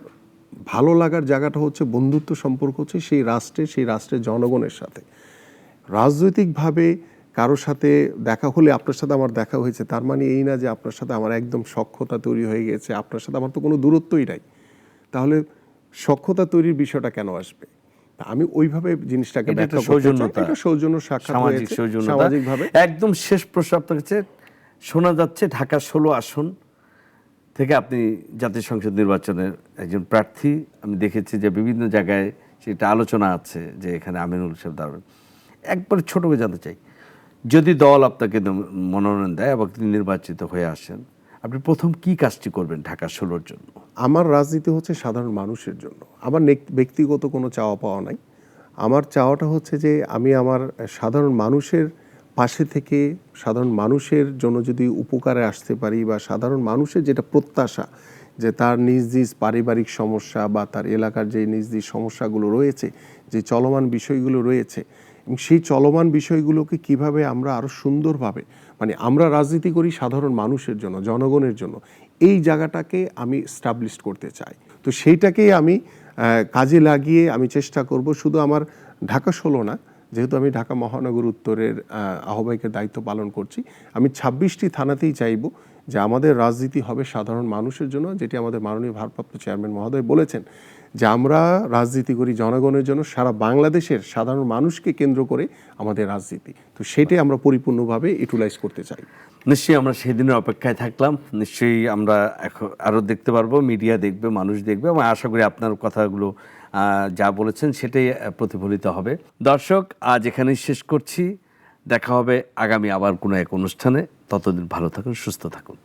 Speaker 1: ভালো লাগার জায়গাটা হচ্ছে বন্ধুত্ব সম্পর্ক হচ্ছে সেই রাষ্ট্রের জনগণের সাথে। রাজনৈতিকভাবে কারোর সাথে দেখা হলে, আপনার সাথে আমার দেখা হয়েছে, তার মানে এই না যে আপনার সাথে আমার একদম সখ্যতা তৈরি হয়ে গেছে, আপনার সাথে আমার তো কোনো দূরত্বই নাই। তাহলে সখ্যতা তৈরির বিষয়টা কেন আসবে? আমি ওইভাবে জিনিসটাকে ব্যাখ্যা করতে চাই। এটা সৌজন্য সাক্ষাৎ হয়েছে, সামাজিকভাবে।
Speaker 2: একদম শেষ প্রশ্ন আপনার কাছে, শোনা যাচ্ছে ঢাকা 16 আসন থেকে আপনি জাতীয় সংসদ নির্বাচনের একজন প্রার্থী। আমি দেখেছি যে বিভিন্ন জায়গায় সেটা আলোচনা আছে যে এখানে আমিনুল সাহেব দাঁড়াবেন। একবার ছোট করে জানতে চাই, যদি দল আপনাকে মনোনয়ন দেয় এবং তিনি নির্বাচিত হয়ে আসেন, আপনি প্রথম কি কাজটি করবেন ঢাকা 16-র জন্য?
Speaker 1: আমার রাজনীতি হচ্ছে সাধারণ মানুষের জন্য। আমার ব্যক্তিগত কোনো চাওয়া পাওয়া নাই। আমার চাওয়াটা হচ্ছে যে আমি আমার সাধারণ মানুষের পাশে থেকে সাধারণ মানুষের জন্য যদি উপকারে আসতে পারি, বা সাধারণ মানুষের যেটা প্রত্যাশা যে তার নিজ পারিবারিক সমস্যা বা তার এলাকার যে নিজ সমস্যাগুলো রয়েছে, যে চলমান বিষয়গুলো রয়েছে, এবং সেই চলমান বিষয়গুলোকে কিভাবে আমরা আরও সুন্দরভাবে, মানে আমরা রাজনীতি করি সাধারণ মানুষের জন্য, জনগণের জন্য, এই জায়গাটাকে আমি স্টাবলিশ করতে চাই। তো সেইটাকেই আমি কাজে লাগিয়ে আমি চেষ্টা করব। শুধু আমার ঢাকা 16 না, যেহেতু আমি ঢাকা মহানগর উত্তরের আহ্বায়কের দায়িত্ব পালন করছি, আমি 26টি থানাতেই চাইব যে আমাদের রাজনীতি হবে সাধারণ মানুষের জন্য, যেটি আমাদের মাননীয় ভারপ্রাপ্ত চেয়ারম্যান মহোদয় বলেছেন যে আমরা রাজনীতি করি জনগণের জন্য, সারা বাংলাদেশের সাধারণ মানুষকে কেন্দ্র করে আমাদের রাজনীতি। তো সেটাই আমরা পরিপূর্ণভাবে ইউটিলাইজ করতে চাই।
Speaker 2: নিশ্চয়ই আমরা সেদিনের অপেক্ষায় থাকলাম। নিশ্চয়ই আমরা এখন আরও দেখতে পারবো, মিডিয়া দেখবে, মানুষ দেখবে, এবং আশা করি আপনার কথাগুলো যা বলেছেন সেটাই প্রতিফলিত হবে। দর্শক, আজ এখানেই শেষ করছি। দেখা হবে আগামী আবার কোনো এক অনুষ্ঠানে। ততদিন ভালো থাকুন, সুস্থ থাকুন।